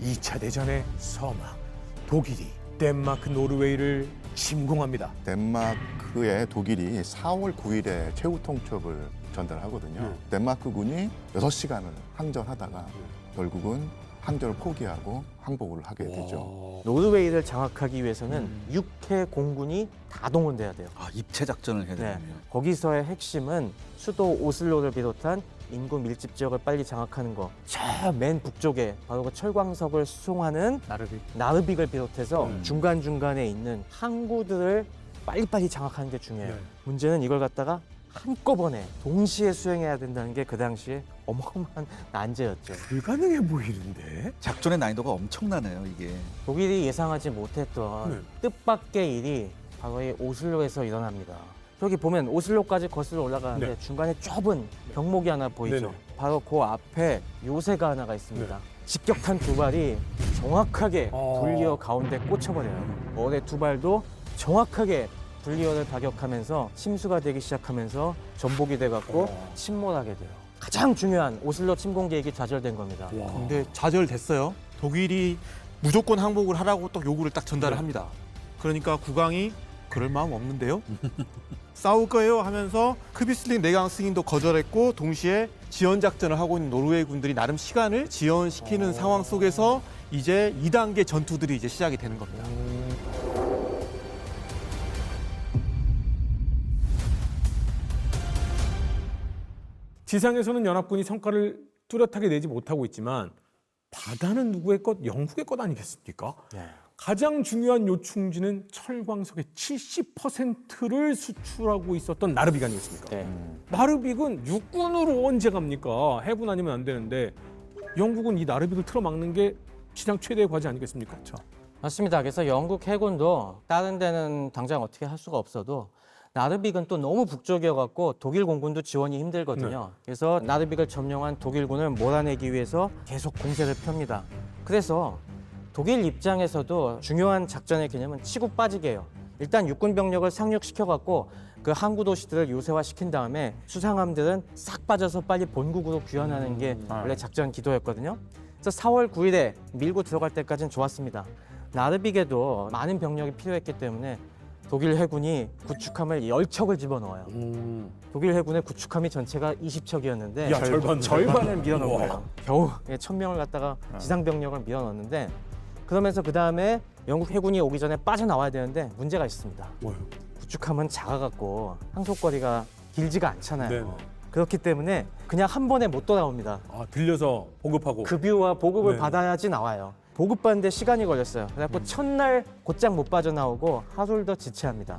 이 차 대전의 서막, 독일이 덴마크, 노르웨이를 침공합니다. 덴마크에 독일이 4월 9일에 최후 통첩을 전달하거든요. 덴마크군이 6시간을 항전하다가 결국은 항전을 포기하고 항복을 하게 되죠. 노르웨이를 장악하기 위해서는 6회 공군이 다 동원돼야 돼요. 아, 입체 작전을 해야 네. 되는군요. 거기서의 핵심은 수도 오슬로를 비롯한 인구 밀집 지역을 빨리 장악하는 거. 저 맨 북쪽에 바로 그 철광석을 수송하는 나르빅을 비롯해서 중간중간에 있는 항구들을 빨리빨리 장악하는 게 중요해요. 네. 문제는 이걸 갖다가 한꺼번에 동시에 수행해야 된다는 게 그 당시에 어마어마한 난제였죠. 불가능해 보이는데? 작전의 난이도가 엄청나네요, 이게. 독일이 예상하지 못했던 뜻밖의 일이 바로 이 오슬로에서 일어납니다. 저기 보면 오슬로까지 거슬러 올라가는데 네. 중간에 좁은 병목이 하나 보이죠. 네네. 바로 그 앞에 요새가 하나가 있습니다. 직격탄 두 발이 정확하게 불리어 가운데 꽂혀버려요. 어뢰 두 발도 정확하게 불리어를 타격하면서 침수가 되기 시작하면서 전복이 돼갖고 침몰하게 돼요. 가장 중요한 오슬로 침공 계획이 좌절된 겁니다. 근데 좌절됐어요. 독일이 무조건 항복을 하라고 또 요구를 딱 전달을 합니다. 그러니까 국왕이 그럴 마음 없는데요. 싸울 거예요 하면서 크비슬링 내강 승인도 거절했고 동시에 지원 작전을 하고 있는 노르웨이 군들이 나름 시간을 지연시키는 상황 속에서 이제 2단계 전투들이 이제 시작이 되는 겁니다. 지상에서는 연합군이 성과를 뚜렷하게 내지 못하고 있지만 바다는 누구의 것? 영국의 것 아니겠습니까? 네. 가장 중요한 요충지는 철광석의 70%를 수출하고 있었던 나르빅 아니겠습니까? 네. 나르빅은 육군으로 언제 갑니까? 해군 아니면 안 되는데 영국은 이 나르빅을 틀어막는 게 시장 최대의 과제 아니겠습니까? 그렇죠. 맞습니다. 그래서 영국 해군도 다른 데는 당장 어떻게 할 수가 없어도 나르빅은 또 너무 북쪽이어갖고 독일 공군도 지원이 힘들거든요. 그래서 나르빅을 점령한 독일군을 몰아내기 위해서 계속 공세를 펴니다. 그래서 독일 입장에서도 중요한 작전의 개념은 치고 빠지게요. 일단 육군 병력을 상륙시켜갖고 그 항구 도시들을 요새화시킨 다음에 수상함들은 싹 빠져서 빨리 본국으로 귀환하는 게 원래 작전 기도였거든요. 그래서 4월 9일에 밀고 들어갈 때까지는 좋았습니다. 나르빅에도 많은 병력이 필요했기 때문에 독일 해군이 구축함을 10척을 집어넣어요. 독일 해군의 구축함이 전체가 20척이었는데 야, 절반을 밀어넣은 거예요. 겨우 1000명을 갖다가 지상병력을 밀어넣었는데 그러면서 그 다음에 영국 해군이 오기 전에 빠져나와야 되는데 문제가 있습니다. 뭐요? 구축함은 작아갖고 항속거리가 길지가 않잖아요. 네네. 그렇기 때문에 그냥 한 번에 못 돌아옵니다. 아, 들려서 보급하고. 급유와 보급을 네. 받아야지 나와요. 보급받는데 시간이 걸렸어요. 그래갖고 첫날 곧장 못 빠져나오고 하루를 더 지체합니다.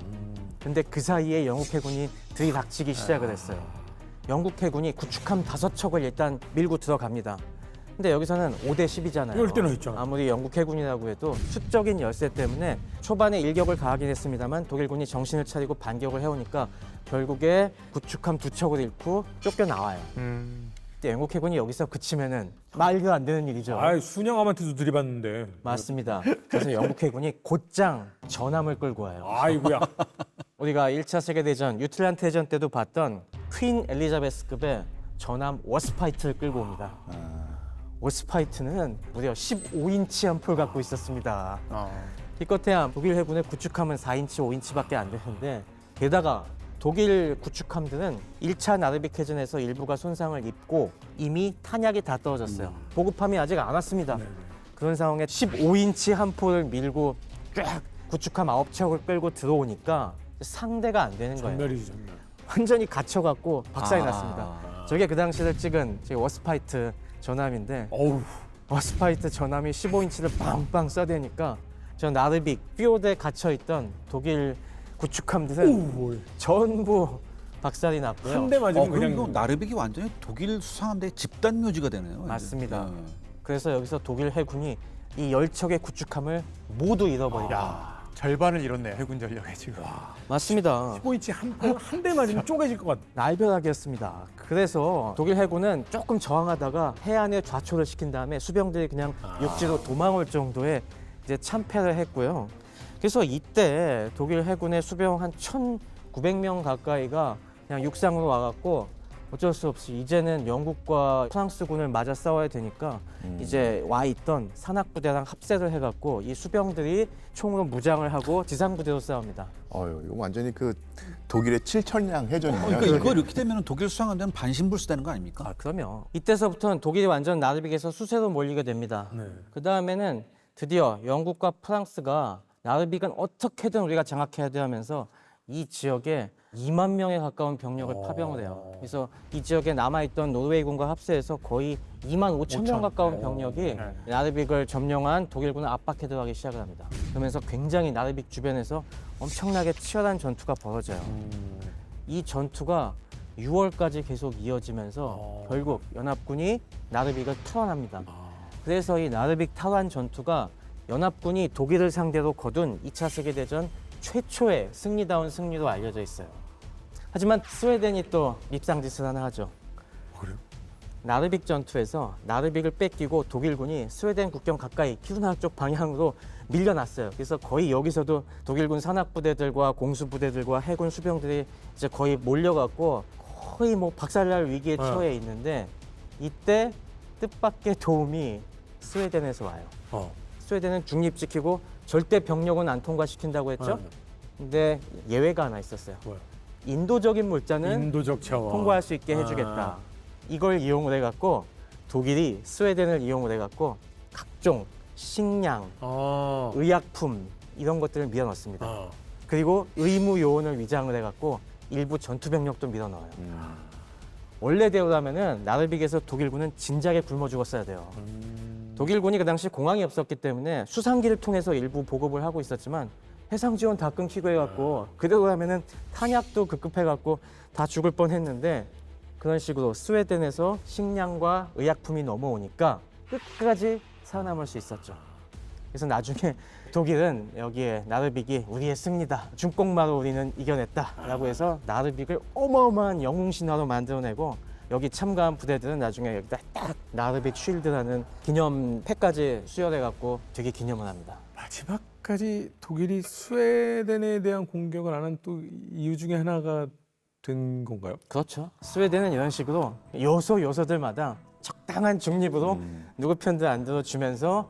근데 그 사이에 영국 해군이 들이닥치기 시작을 했어요. 영국 해군이 구축함 5척을 일단 밀고 들어갑니다. 근데 여기서는 5대 10이잖아요. 이럴 때는 있잖아. 아무리 영국 해군이라고 해도 수적인 열세 때문에 초반에 일격을 가하긴 했습니다만 독일군이 정신을 차리고 반격을 해오니까 결국에 구축함 2척을 잃고 쫓겨나와요. 근데 영국 해군이 여기서 그치면은 말도 안 되는 일이죠. 아, 순양함한테도 들이받는데. 맞습니다. 그래서 영국 해군이 곧장 전함을 끌고 와요. 아이고야. 우리가 1차 세계대전 유틀란트 해전 때도 봤던 퀸 엘리자베스급의 전함 워스파이트를 끌고 옵니다. 워스파이트는 무려 15인치 함포를 갖고 있었습니다. 기껏해야 독일 해군의 구축함은 4인치, 5인치밖에 안 되는데 게다가 독일 구축함들은 1차 나르빅 해전에서 일부가 손상을 입고 이미 탄약이 다 떨어졌어요. 보급함이 아직 안 왔습니다. 그런 상황에 15인치 함포를 밀고 쫙 구축함 9척을 끌고 들어오니까 상대가 안 되는 거예요. 전멸이지, 전멸. 완전히 갇혀갖고 박살이 났습니다. 저게 그 당시를 찍은 제 워스파이트 전함인데 어우. 워스파이트 전함이 15인치를 빵빵 쏴대니까 저 나르빅 뼈대에 갇혀있던 독일 구축함들은 전부 박살이 났고요. 한 대 맞으면 그럼 그냥. 이거 나르빅이 완전히 독일 수상함대 집단 묘지가 되네요. 완전. 맞습니다. 그래서 여기서 독일 해군이 이 10척의 구축함을 모두 잃어버립니다. 절반을 잃었네요. 해군 전력에 지금. 맞습니다. 15인치 한 대 맞으면 쪼개질 것 같아. 날벼락이었습니다. 그래서 독일 해군은 조금 저항하다가 해안에 좌초를 시킨 다음에 수병들이 그냥 육지로 도망올 정도의 이제 참패를 했고요. 그래서 이때 독일 해군의 수병 한 1,900명 가까이가 그냥 육상으로 와갖고 어쩔 수 없이 이제는 영국과 프랑스군을 맞아 싸워야 되니까 이제 와 있던 산악부대랑 합세를 해갖고 이 수병들이 총으로 무장을 하고 지상부대로 싸웁니다. 이거 완전히 그 독일의 7천량 해전이네요. 그러니까 이게. 이거 이렇게 되면 독일 수상함대는 반신불수되는 거 아닙니까? 그럼요. 이때서부터는 독일이 완전 나르빅에서 수세로 몰리게 됩니다. 그 다음에는 드디어 영국과 프랑스가 나르빅은 어떻게든 우리가 장악해야 돼 하면서 이 지역에 2만 명에 가까운 병력을 파병을 해요. 그래서 이 지역에 남아있던 노르웨이군과 합세해서 거의 2만 5천 명 가까운 병력이 나르빅을 점령한 독일군을 압박해 들어가기 시작을 합니다. 그러면서 굉장히 나르빅 주변에서 엄청나게 치열한 전투가 벌어져요. 이 전투가 6월까지 계속 이어지면서 결국 연합군이 나르빅을 탈환합니다. 그래서 이 나르빅 탈환 전투가 연합군이 독일을 상대로 거둔 2차 세계대전 최초의 승리다운 승리로 알려져 있어요. 하지만 스웨덴이 또 밉상짓을 하나 하죠. 그래요? 나르빅 전투에서 나르빅을 뺏기고 독일군이 스웨덴 국경 가까이 키루나 쪽 방향으로 밀려났어요. 그래서 거의 여기서도 독일군 산악부대들과 공수부대들과 해군 수병들이 이제 거의 몰려갖고 거의 뭐 박살날 위기에 처해 있는데 이때 뜻밖의 도움이 스웨덴에서 와요. 스웨덴은 중립지키고 절대 병력은 안 통과시킨다고 했죠. 근데 예외가 하나 있었어요. 뭐요? 인도적인 물자는 인도적 차원. 통과할 수 있게 해주겠다. 이걸 이용을 해갖고 독일이 스웨덴을 이용을 해갖고 각종 식량, 의약품 이런 것들을 밀어넣습니다. 그리고 의무 요원을 위장을 해갖고 일부 전투 병력도 밀어넣어요. 원래대로라면은 나르빅에서 독일군은 진작에 굶어 죽었어야 돼요. 독일군이 그 당시 공항이 없었기 때문에 수상기를 통해서 일부 보급을 하고 있었지만 해상 지원 다 끊기고 해갖고 그대로 하면은 탄약도 급급해갖고 다 죽을 뻔했는데 그런 식으로 스웨덴에서 식량과 의약품이 넘어오니까 끝까지 살아남을 수 있었죠. 그래서 나중에 독일은 여기에 나르빅이 우리의 승리다. 중공마로 우리는 이겨냈다라고 해서 나르빅을 어마어마한 영웅 신화로 만들어내고 여기 참가한 부대들은 나중에 여기다 딱 나르빅 쉴드라는 기념패까지 수혈해갖고 되게 기념을 합니다. 마지막까지 독일이 스웨덴에 대한 공격을 안 한 또 이유 중에 하나가 된 건가요? 그렇죠. 스웨덴은 이런 식으로 요소들마다 적당한 중립으로 누구 편도 안 들어주면서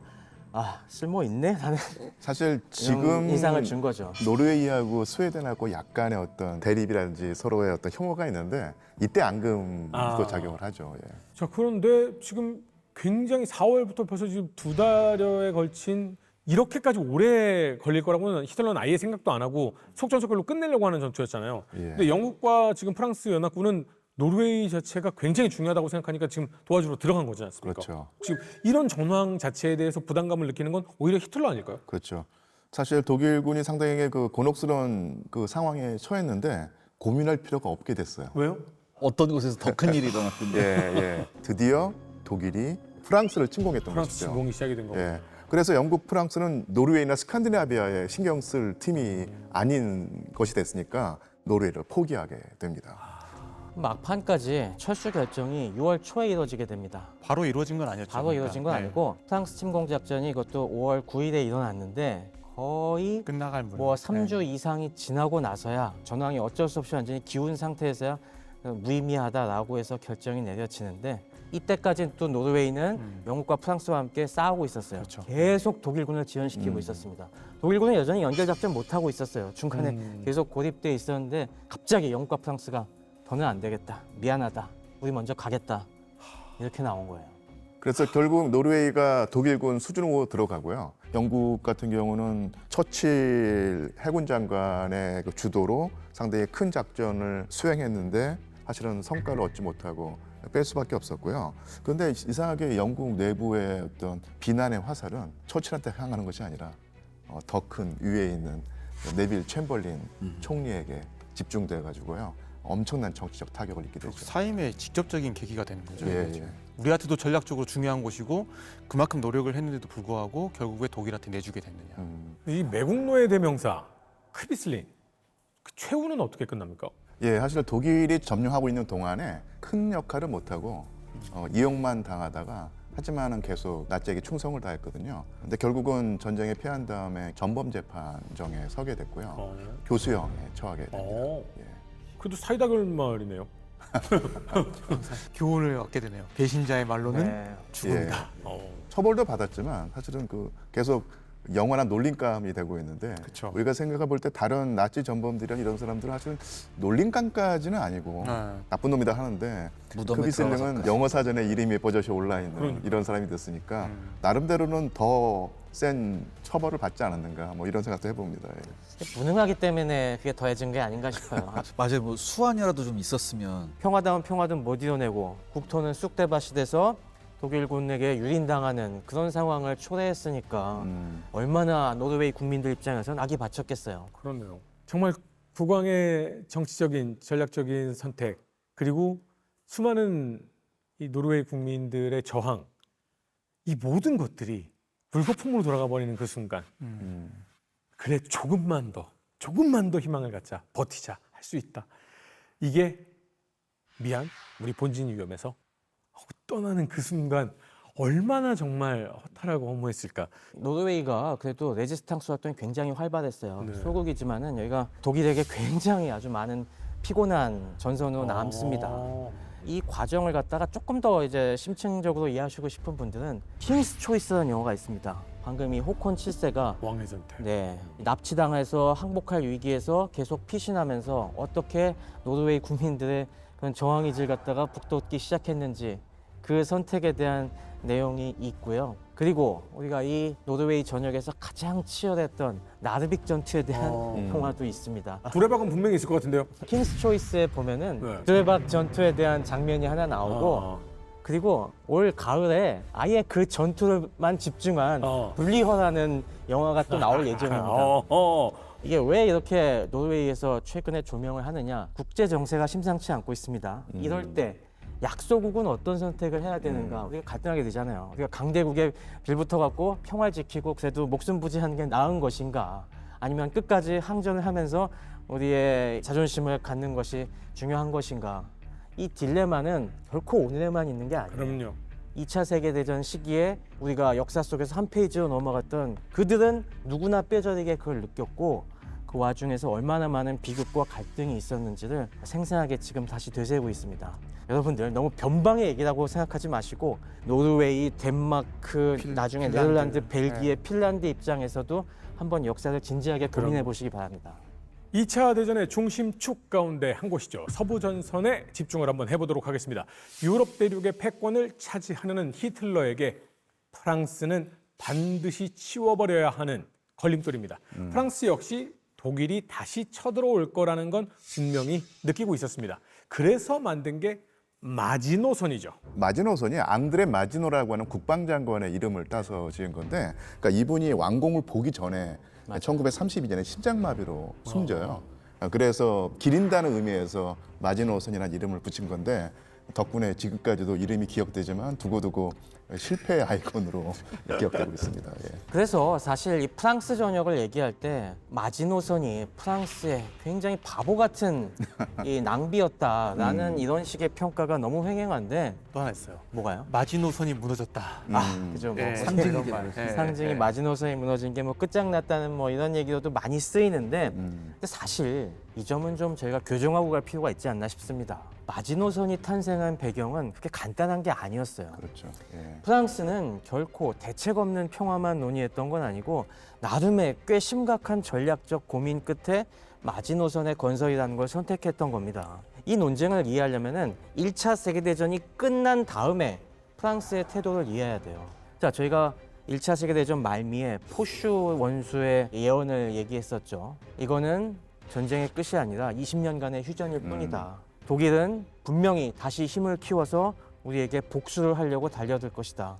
쓸모 있네 하는 사실 지금 인상을 준 거죠. 노르웨이하고 스웨덴하고 약간의 어떤 대립이라든지 서로의 어떤 혐오가 있는데 이때 앙금도 작용을 하죠. 예. 자, 그런데 지금 굉장히 4월부터 벌써 지금 2달여에 걸친 이렇게까지 오래 걸릴 거라고는 히틀러는 아예 생각도 안 하고 속전속결로 끝내려고 하는 전투였잖아요. 예. 근데 영국과 지금 프랑스 연합군은 노르웨이 자체가 굉장히 중요하다고 생각하니까 지금 도와주러 들어간 거지 않습니까? 그렇죠. 지금 이런 전황 자체에 대해서 부담감을 느끼는 건 오히려 히틀러 아닐까요? 그렇죠. 사실 독일군이 상당히 그 곤혹스러운 그 상황에 처했는데 고민할 필요가 없게 됐어요. 왜요? 어떤 곳에서 더 큰 일이 일어났군요. 예. 드디어 독일이 프랑스를 침공했던 프랑스 것이죠. 침공이 시작이 된 거고. 예. 그래서 영국, 프랑스는 노르웨이나 스칸디나비아에 신경 쓸 팀이 아닌 것이 됐으니까 노르웨이를 포기하게 됩니다. 막판까지 철수 결정이 6월 초에 이루어지게 됩니다. 바로 이루어진 건 아니었죠. 바로 이루어진 건 네. 아니고 프랑스 침공 작전이 이것도 5월 9일에 일어났는데 거의 끝나갈 문. 뭐 3주 이상이 지나고 나서야 전황이 어쩔 수 없이 완전히 기운 상태에서야 무의미하다라고 해서 결정이 내려지는데 이때까지는 또 노르웨이는 영국과 프랑스와 함께 싸우고 있었어요. 그렇죠. 계속 독일군을 지원시키고 있었습니다. 독일군은 여전히 연결 작전 못 하고 있었어요. 중간에 계속 고립돼 있었는데 갑자기 영국과 프랑스가 더는 안 되겠다. 미안하다. 우리 먼저 가겠다. 이렇게 나온 거예요. 그래서 결국 노르웨이가 독일군 수준으로 들어가고요. 영국 같은 경우는 처칠 해군 장관의 그 주도로 상당히 큰 작전을 수행했는데 사실은 성과를 얻지 못하고 뺄 수밖에 없었고요. 그런데 이상하게 영국 내부의 어떤 비난의 화살은 처칠한테 향하는 것이 아니라 더 큰 위에 있는 네빌 챔벌린 총리에게 집중돼 가지고요. 엄청난 정치적 타격을 입게 되죠. 사임의 직접적인 계기가 되는 거죠. 예, 이게 예. 우리한테도 전략적으로 중요한 곳이고 그만큼 노력을 했는데도 불구하고 결국에 독일한테 내주게 됐느냐. 이 매국노의 대명사 크비슬린 그 최후는 어떻게 끝납니까? 예, 사실 독일이 점령하고 있는 동안에 큰 역할을 못하고 이용만 당하다가 하지만은 계속 나치에게 충성을 다했거든요. 근데 결국은 전쟁에 패한 다음에 전범 재판정에 서게 됐고요. 교수형에 처하게 됩니다. 예. 그래도 사이다 결말이네요. 교훈을 얻게 되네요. 배신자의 말로는 네. 죽음이다. 처벌도 받았지만 사실은 그 계속 영원한 놀림감이 되고 있는데 그쵸. 우리가 생각해 볼 때 다른 나치 전범들이나 이런 사람들은 사실은 놀림감까지는 아니고 네. 나쁜 놈이다 하는데 무덤에 크비슬링은 들어가서까지. 영어 사전에 이름이 버젓이 올라 있는 이런 사람이 됐으니까 나름대로는 더 센 처벌을 받지 않았는가 뭐 이런 생각도 해봅니다. 예. 무능하기 때문에 그게 더해진 게 아닌가 싶어요. 맞아요. 뭐 수완이라도 좀 있었으면 평화다운 평화든 못 이뤄내고 국토는 쑥대밭이 돼서 독일군에게 유린당하는 그런 상황을 초래했으니까 얼마나 노르웨이 국민들 입장에서는 악이 받쳤겠어요. 그렇네요. 정말 국왕의 정치적인 전략적인 선택 그리고 수많은 이 노르웨이 국민들의 저항 이 모든 것들이 불거품으로 돌아가 버리는 그 순간 그래 조금만 더 희망을 갖자 버티자 할 수 있다. 이게 미안 우리 본진이 위험해서 하고 떠나는 그 순간 얼마나 정말 허탈하고 허무했을까. 노르웨이가 그래도 레지스탕스 활동이 굉장히 활발했어요. 네. 소국이지만은 여기가 독일에게 굉장히 아주 많은 피곤한 전선으로 남습니다. 이 과정을 갖다가 조금 더 이제 심층적으로 이해하시고 싶은 분들은 킹스 초이스라는 영화가 있습니다. 방금 이 호콘 7세가 왕의 선택. 네, 납치당해서 항복할 위기에서 계속 피신하면서 어떻게 노르웨이 국민들의 그런 저항 의지를 갖다가 북돋기 시작했는지 그 선택에 대한 내용이 있고요. 그리고 우리가 이 노르웨이 전역에서 가장 치열했던 나르빅 전투에 대한 평화도 있습니다. 두레박은 분명히 있을 것 같은데요. 킹스 초이스에 보면은 네. 드레박 전투에 대한 장면이 하나 나오고 그리고 올 가을에 아예 그 전투를만 집중한 분리허라는 영화가 또 나올 예정입니다. 이게 왜 이렇게 노르웨이에서 최근에 조명을 하느냐? 국제 정세가 심상치 않고 있습니다. 이럴 때 약소국은 어떤 선택을 해야 되는가? 우리가 갈등하게 되잖아요. 우리가 강대국에 빌붙어 갖고 평화를 지키고 그래도 목숨 부지하는 게 나은 것인가? 아니면 끝까지 항전을 하면서 우리의 자존심을 갖는 것이 중요한 것인가? 이 딜레마는 결코 오늘에만 있는 게 아니에요. 그럼요. 2차 세계대전 시기에 우리가 역사 속에서 한 페이지로 넘어갔던 그들은 누구나 뼈저리게 그걸 느꼈고 그 와중에서 얼마나 많은 비극과 갈등이 있었는지를 생생하게 지금 다시 되새고 있습니다. 여러분들 너무 변방의 얘기라고 생각하지 마시고 노르웨이, 덴마크, 나중에 네덜란드, 벨기에, 핀란드 입장에서도 한번 역사를 진지하게 고민해 보시기 바랍니다. 2차 대전의 중심축 가운데 한 곳이죠. 서부 전선에 집중을 한번 해보도록 하겠습니다. 유럽 대륙의 패권을 차지하려는 히틀러에게 프랑스는 반드시 치워버려야 하는 걸림돌입니다. 프랑스 역시 독일이 다시 쳐들어올 거라는 건 분명히 느끼고 있었습니다. 그래서 만든 게 마지노선이죠. 마지노선이 앙드레 마지노라고 하는 국방장관의 이름을 따서 지은 건데, 그러니까 이분이 왕공을 보기 전에 1932년에 심장마비로 숨져요. 그래서 기린다는 의미에서 마지노선이라는 이름을 붙인 건데 덕분에 지금까지도 이름이 기억되지만 두고두고 실패의 아이콘으로 기억되고 있습니다. 예. 그래서 사실 이 프랑스 전역을 얘기할 때 마지노선이 프랑스의 굉장히 바보 같은 이 낭비였다라는 이런 식의 평가가 너무 횡행한데 또 하나 있어요. 뭐가요? 마지노선이 무너졌다. 그죠? 뭐 예, 상징이 이런 되는 말. 거죠. 예, 상징이 예. 마지노선이 무너진 게 뭐 끝장났다는 뭐 이런 얘기로도 많이 쓰이는데 근데 사실 이 점은 좀 저희가 교정하고 갈 필요가 있지 않나 싶습니다. 마지노선이 탄생한 배경은 그렇게 간단한 게 아니었어요. 그렇죠. 예. 프랑스는 결코 대책 없는 평화만 논의했던 건 아니고 나름의 꽤 심각한 전략적 고민 끝에 마지노선의 건설이라는 걸 선택했던 겁니다. 이 논쟁을 이해하려면은 1차 세계대전이 끝난 다음에 프랑스의 태도를 이해해야 돼요. 자, 저희가 1차 세계대전 말미에 포슈 원수의 예언을 얘기했었죠. 이거는 전쟁의 끝이 아니라 20년간의 휴전일 뿐이다. 독일은 분명히 다시 힘을 키워서 우리에게 복수를 하려고 달려들 것이다.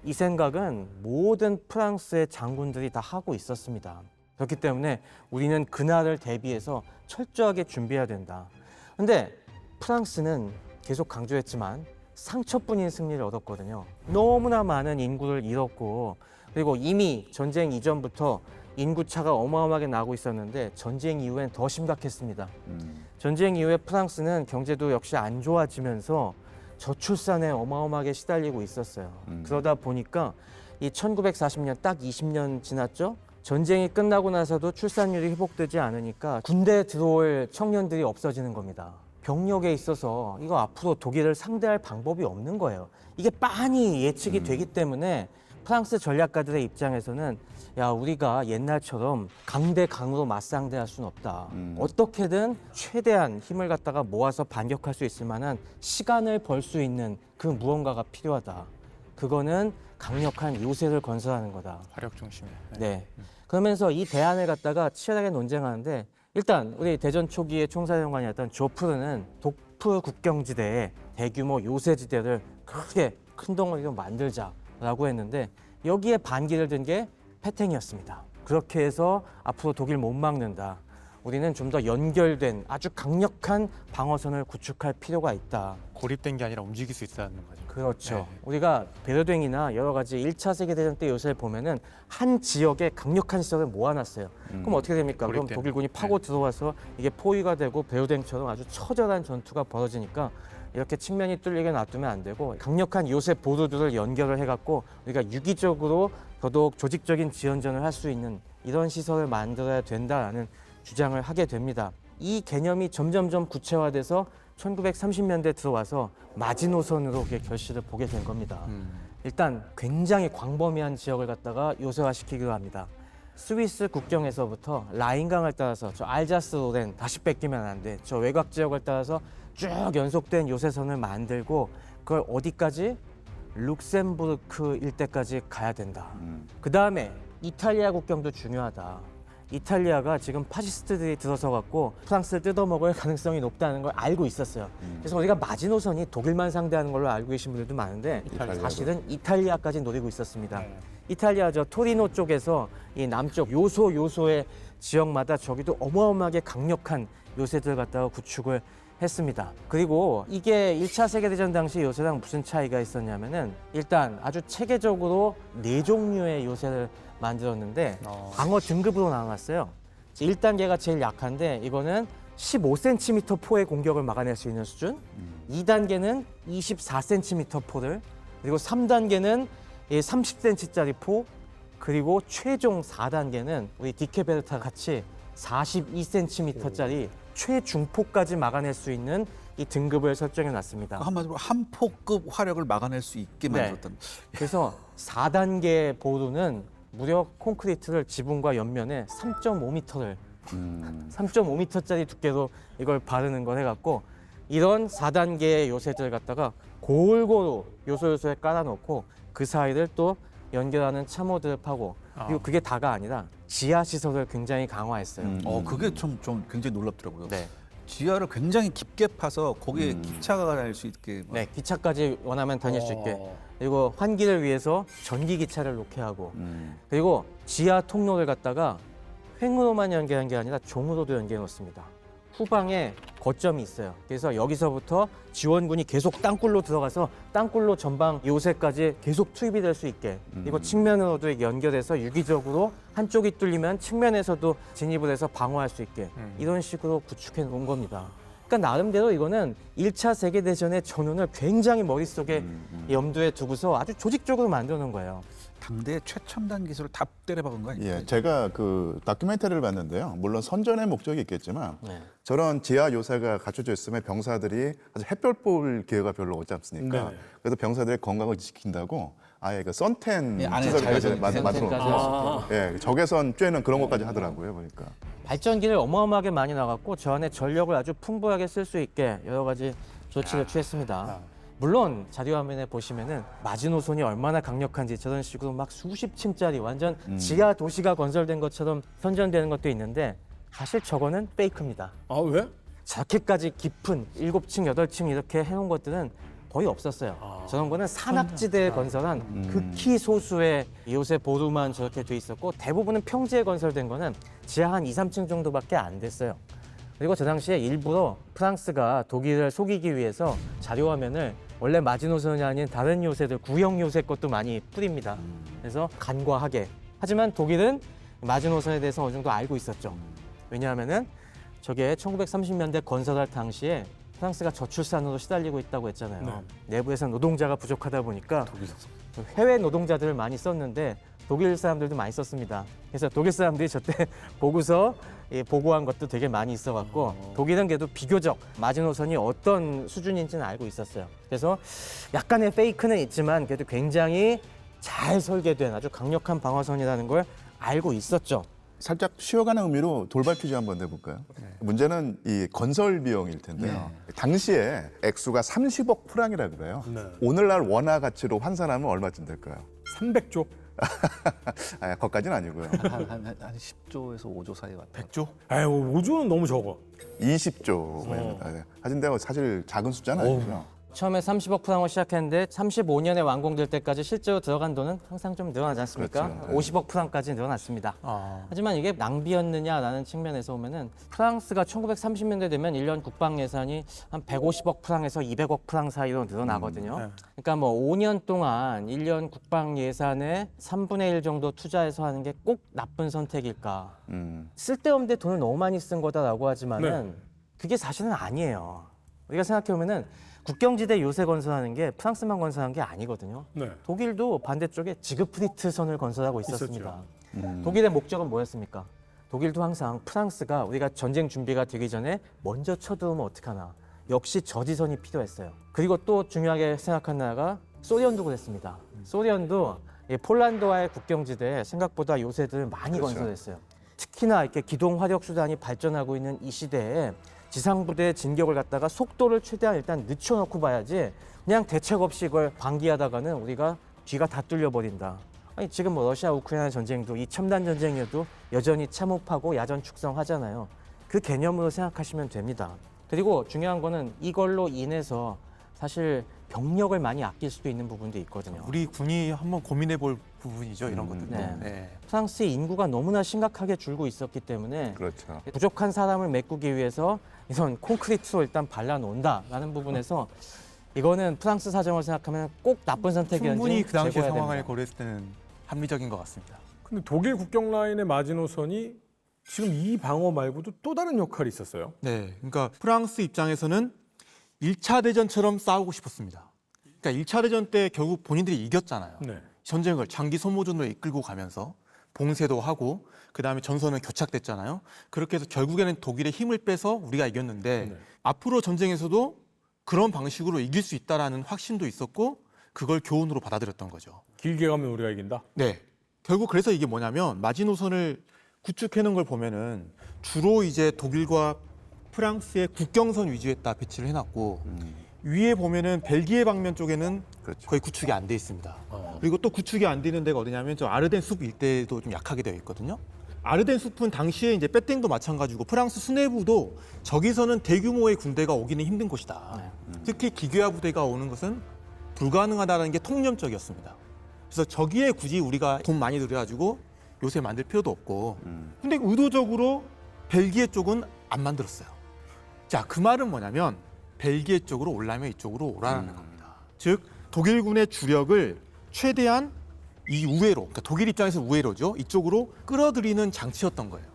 이 생각은 모든 프랑스의 장군들이 다 하고 있었습니다. 그렇기 때문에 우리는 그날을 대비해서 철저하게 준비해야 된다. 근데 프랑스는 계속 강조했지만 상처뿐인 승리를 얻었거든요. 너무나 많은 인구를 잃었고 그리고 이미 전쟁 이전부터 인구차가 어마어마하게 나고 있었는데 전쟁 이후엔 더 심각했습니다. 전쟁 이후에 프랑스는 경제도 역시 안 좋아지면서 저출산에 어마어마하게 시달리고 있었어요. 그러다 보니까 이 1940년 딱 20년 지났죠? 전쟁이 끝나고 나서도 출산율이 회복되지 않으니까 군대에 들어올 청년들이 없어지는 겁니다. 병력에 있어서 이거 앞으로 독일을 상대할 방법이 없는 거예요. 이게 빤히 예측이 되기 때문에 프랑스 전략가들의 입장에서는 야, 우리가 옛날처럼 강대 강으로 맞상대할 수는 없다. 어떻게든 최대한 힘을 갖다가 모아서 반격할 수 있을 만한 시간을 벌 수 있는 그 무언가가 필요하다. 그거는 강력한 요새를 건설하는 거다. 화력 중심에. 네. 그러면서 이 대안을 갖다가 치열하게 논쟁하는데 일단 우리 대전 초기의 총사령관이었던 조프르는 독프 국경지대에 대규모 요새지대를 크게 큰 덩어리로 만들자라고 했는데 여기에 반기를 든 게 페탱이었습니다. 그렇게 해서 앞으로 독일 못 막는다. 우리는 좀 더 연결된 아주 강력한 방어선을 구축할 필요가 있다. 고립된 게 아니라 움직일 수 있다는 거죠. 그렇죠. 네. 우리가 베르댕이나 여러 가지 1차 세계대전 때 요새를 보면은 한 지역에 강력한 시설을 모아놨어요. 그럼 어떻게 됩니까? 그럼 고립되는. 독일군이 파고 들어와서 이게 포위가 되고 베르댕처럼 아주 처절한 전투가 벌어지니까 이렇게 측면이 뚫리게 놔두면 안 되고 강력한 요새 보도들을 연결을 해갖고 우리가 유기적으로 더더욱 조직적인 지원전을 할 수 있는 이런 시설을 만들어야 된다라는 주장을 하게 됩니다. 이 개념이 점점점 구체화돼서 1930년대 들어와서 마지노선으로 결실을 보게 된 겁니다. 일단 굉장히 광범위한 지역을 갖다가 요새화시키기로 합니다. 스위스 국경에서부터 라인강을 따라서 저 알자스 로렌 다시 뺏기면 안 돼. 저 외곽 지역을 따라서 쭉 연속된 요새선을 만들고 그걸 어디까지? 룩셈부르크 일대까지 가야 된다. 그 다음에 이탈리아 국경도 중요하다. 이탈리아가 지금 파시스트들이 들어서 갖고 프랑스를 뜯어먹을 가능성이 높다는 걸 알고 있었어요. 그래서 우리가 마지노선이 독일만 상대하는 걸로 알고 계신 분들도 많은데 사실은 이탈리아까지 노리고 있었습니다. 이탈리아 저 토리노 쪽에서 이 남쪽 요소의 지역마다 저기도 어마어마하게 강력한 요새들 갖다가 구축을 했습니다. 그리고 이게 1차 세계대전 당시 요새랑 무슨 차이가 있었냐면은 일단 아주 체계적으로 4종류의 요새를 만들었는데 방어 등급으로 나눠놨어요. 1단계가 제일 약한데 이거는 15cm 포의 공격을 막아낼 수 있는 수준, 2단계는 24cm 포를, 그리고 3단계는 30cm짜리 포, 그리고 최종 4단계는 우리 디케베르타 같이 42cm짜리 최중포까지 막아낼 수 있는 이 등급을 설정해 놨습니다. 한마디로 한포급 화력을 막아낼 수 있게 만들었던. 그래서 4단계 보루는 무려 콘크리트를 지붕과 옆면에 3.5m를 3.5m짜리 두께로 이걸 바르는 걸 해갖고 이런 4단계의 요새들을 갖다가 골고루 요소에 깔아놓고 그 사이를 또 연결하는 참호들을 파고 그리고 그게 다가 아니라 지하 시설을 굉장히 강화했어요. 그게 좀 굉장히 놀랍더라고요. 네. 지하를 굉장히 깊게 파서 거기에 기차가 다닐 수 있게. 네, 기차까지 원하면 다닐 수 있게. 그리고 환기를 위해서 전기 기차를 놓게 하고. 그리고 지하 통로를 갖다가 횡으로만 연결한 게 아니라 종으로도 연결해 놓습니다. 후방에 거점이 있어요. 그래서 여기서부터 지원군이 계속 땅굴로 들어가서 땅굴로 전방 요새까지 계속 투입이 될 수 있게. 그리고 측면으로도 연결해서 유기적으로 한쪽이 뚫리면 측면에서도 진입을 해서 방어할 수 있게. 이런 식으로 구축해 놓은 겁니다. 그러니까 나름대로 이거는 1차 세계대전의 전운을 굉장히 머릿속에 염두에 두고서 아주 조직적으로 만들어 놓은 거예요. 당대 최첨단 기술을 다 때려박은 거 아니에요? 예, 제가 그 다큐멘터리를 봤는데요. 물론 선전의 목적이 있겠지만 네. 저런 지하 요새가 갖춰져 있으면 병사들이 아주 햇볕 볼 기회가 별로 없지 않습니까? 네. 그래서 병사들의 건강을 지킨다고 아예 그 선텐 예, 안에 시설까지 자외선 만들어 선텐까지 놓고 예, 적외선 쬐는 그런 것까지 하더라고요, 보니까. 발전기를 어마어마하게 많이 나갔고 저 안에 전력을 아주 풍부하게 쓸 수 있게 여러 가지 조치를 취했습니다. 물론 자료 화면에 보시면은 마지노선이 얼마나 강력한지 저런 식으로 막 수십 층짜리 완전 지하 도시가 건설된 것처럼 선전되는 것도 있는데 사실 저거는 페이크입니다. 아 왜? 저렇게까지 깊은 7층, 8층 이렇게 해놓은 것들은 거의 없었어요. 저런 거는 산악지대에 건설한 극히 소수의 요새 보루만 저렇게 돼 있었고 대부분은 평지에 건설된 거는 지하 한 2, 3층 정도밖에 안 됐어요. 그리고 저 당시에 일부러 프랑스가 독일을 속이기 위해서 자료화면을 원래 마지노선이 아닌 다른 요새들 구형 요새 것도 많이 뿌립니다. 그래서 간과하게. 하지만 독일은 마지노선에 대해서 어느 정도 알고 있었죠. 왜냐하면은 저게 1930년대 건설할 당시에 프랑스가 저출산으로 시달리고 있다고 했잖아요. 내부에서 노동자가 부족하다 보니까 해외 노동자들을 많이 썼는데 독일 사람들도 많이 썼습니다. 그래서 독일 사람들이 저때 보고서 보고한 것도 되게 많이 있어갖고 독일은 그래도 비교적 마지노선이 어떤 수준인지는 알고 있었어요. 그래서 약간의 페이크는 있지만 그래도 굉장히 잘 설계된 아주 강력한 방어선이라는 걸 알고 있었죠. 살짝 쉬어가는 의미로 돌발 퀴즈 한번 내볼까요? 문제는 이 건설 비용일 텐데요. 당시에 액수가 30억 프랑이라 그래요. 네. 오늘날 원화 가치로 환산하면 얼마쯤 될까요? 300조? 아, 거기까지는 아니고요. 한 10조에서 5조 사이 같아요. 100조? 아유, 5조는 너무 적어. 20조입니다. 하여튼 사실 작은 숫자는 아니고요. 처음에 30억 프랑을 시작했는데 35년에 완공될 때까지 실제로 들어간 돈은 항상 좀 늘어나지 않습니까? 그렇죠. 네. 50억 프랑까지 늘어났습니다. 하지만 이게 낭비였느냐라는 측면에서 보면은 프랑스가 1930년대 되면 1년 국방 예산이 한 150억 프랑에서 200억 프랑 사이로 늘어나거든요. 네. 그러니까 뭐 5년 동안 1년 국방 예산의 3분의 1 정도 투자해서 하는 게 꼭 나쁜 선택일까? 쓸데없는데 돈을 너무 많이 쓴 거다라고 하지만은 그게 사실은 아니에요. 우리가 생각해 보면은 국경지대 요새 건설하는 게 프랑스만 건설한 게 아니거든요. 네. 독일도 반대쪽에 지그프리트 선을 건설하고 있었습니다. 독일의 목적은 뭐였습니까? 독일도 항상 프랑스가 우리가 전쟁 준비가 되기 전에 먼저 쳐들어오면 어떡하나. 역시 저지선이 필요했어요. 그리고 또 중요하게 생각한 나라가 소련도 그랬습니다. 소련도 이 폴란드와의 국경지대에 생각보다 요새들 많이 그렇죠. 건설했어요. 특히나 이렇게 기동 화력 수단이 발전하고 있는 이 시대에 지상부대의 진격을 갖다가 속도를 최대한 일단 늦춰놓고 봐야지 그냥 대책 없이 이걸 방기하다가는 우리가 뒤가 다 뚫려버린다. 아니 지금 뭐 러시아 우크라이나 전쟁도 이 첨단 전쟁이어도 여전히 참호하고 야전 축성하잖아요. 그 개념으로 생각하시면 됩니다. 그리고 중요한 거는 이걸로 인해서 사실 병력을 많이 아낄 수도 있는 부분도 있거든요. 우리 군이 한번 고민해 볼 부분이죠, 이런 것들. 네. 프랑스의 인구가 너무나 심각하게 줄고 있었기 때문에 그렇죠. 부족한 사람을 메꾸기 위해서 이런 콘크리트로 일단 발라놓는다라는 부분에서 이거는 프랑스 사정을 생각하면 꼭 나쁜 선택이었는지 충분히 그 당시 재고해야 상황을 됩니다. 고려했을 때는 합리적인 것 같습니다. 근데 독일 국경 라인의 마지노선이 지금 이 방어 말고도 또 다른 역할이 있었어요. 네, 그러니까 프랑스 입장에서는 1차 대전처럼 싸우고 싶었습니다. 그러니까 1차 대전 때 결국 본인들이 이겼잖아요. 네. 전쟁을 장기 소모전으로 이끌고 가면서 봉쇄도 하고 그다음에 전선은 교착됐잖아요. 그렇게 해서 결국에는 독일의 힘을 빼서 우리가 이겼는데 네. 앞으로 전쟁에서도 그런 방식으로 이길 수 있다라는 확신도 있었고 그걸 교훈으로 받아들였던 거죠. 길게 가면 우리가 이긴다. 네. 결국 그래서 이게 뭐냐면 마지노선을 구축해 놓은 걸 보면은 주로 이제 독일과 프랑스의 국경선 위주에다 배치를 해놨고 위에 보면은 벨기에 방면 쪽에는 그렇죠. 거의 구축이 안 돼 있습니다. 그리고 또 구축이 안 되는 데가 어디냐면 저 아르덴 숲 일대도 좀 약하게 되어 있거든요. 아르덴 숲은 당시에 이제 빼땡도 마찬가지고 프랑스 수뇌부도 저기서는 대규모의 군대가 오기는 힘든 곳이다. 특히 기계화 부대가 오는 것은 불가능하다는 게 통념적이었습니다. 그래서 저기에 굳이 우리가 돈 많이 들여가지고 요새 만들 필요도 없고 근데 의도적으로 벨기에 쪽은 안 만들었어요. 자, 그 말은 뭐냐면 벨기에 쪽으로 오려면 이쪽으로 오라는 겁니다. 즉 독일군의 주력을 최대한 이 우회로, 그러니까 독일 입장에서 우회로죠. 이쪽으로 끌어들이는 장치였던 거예요.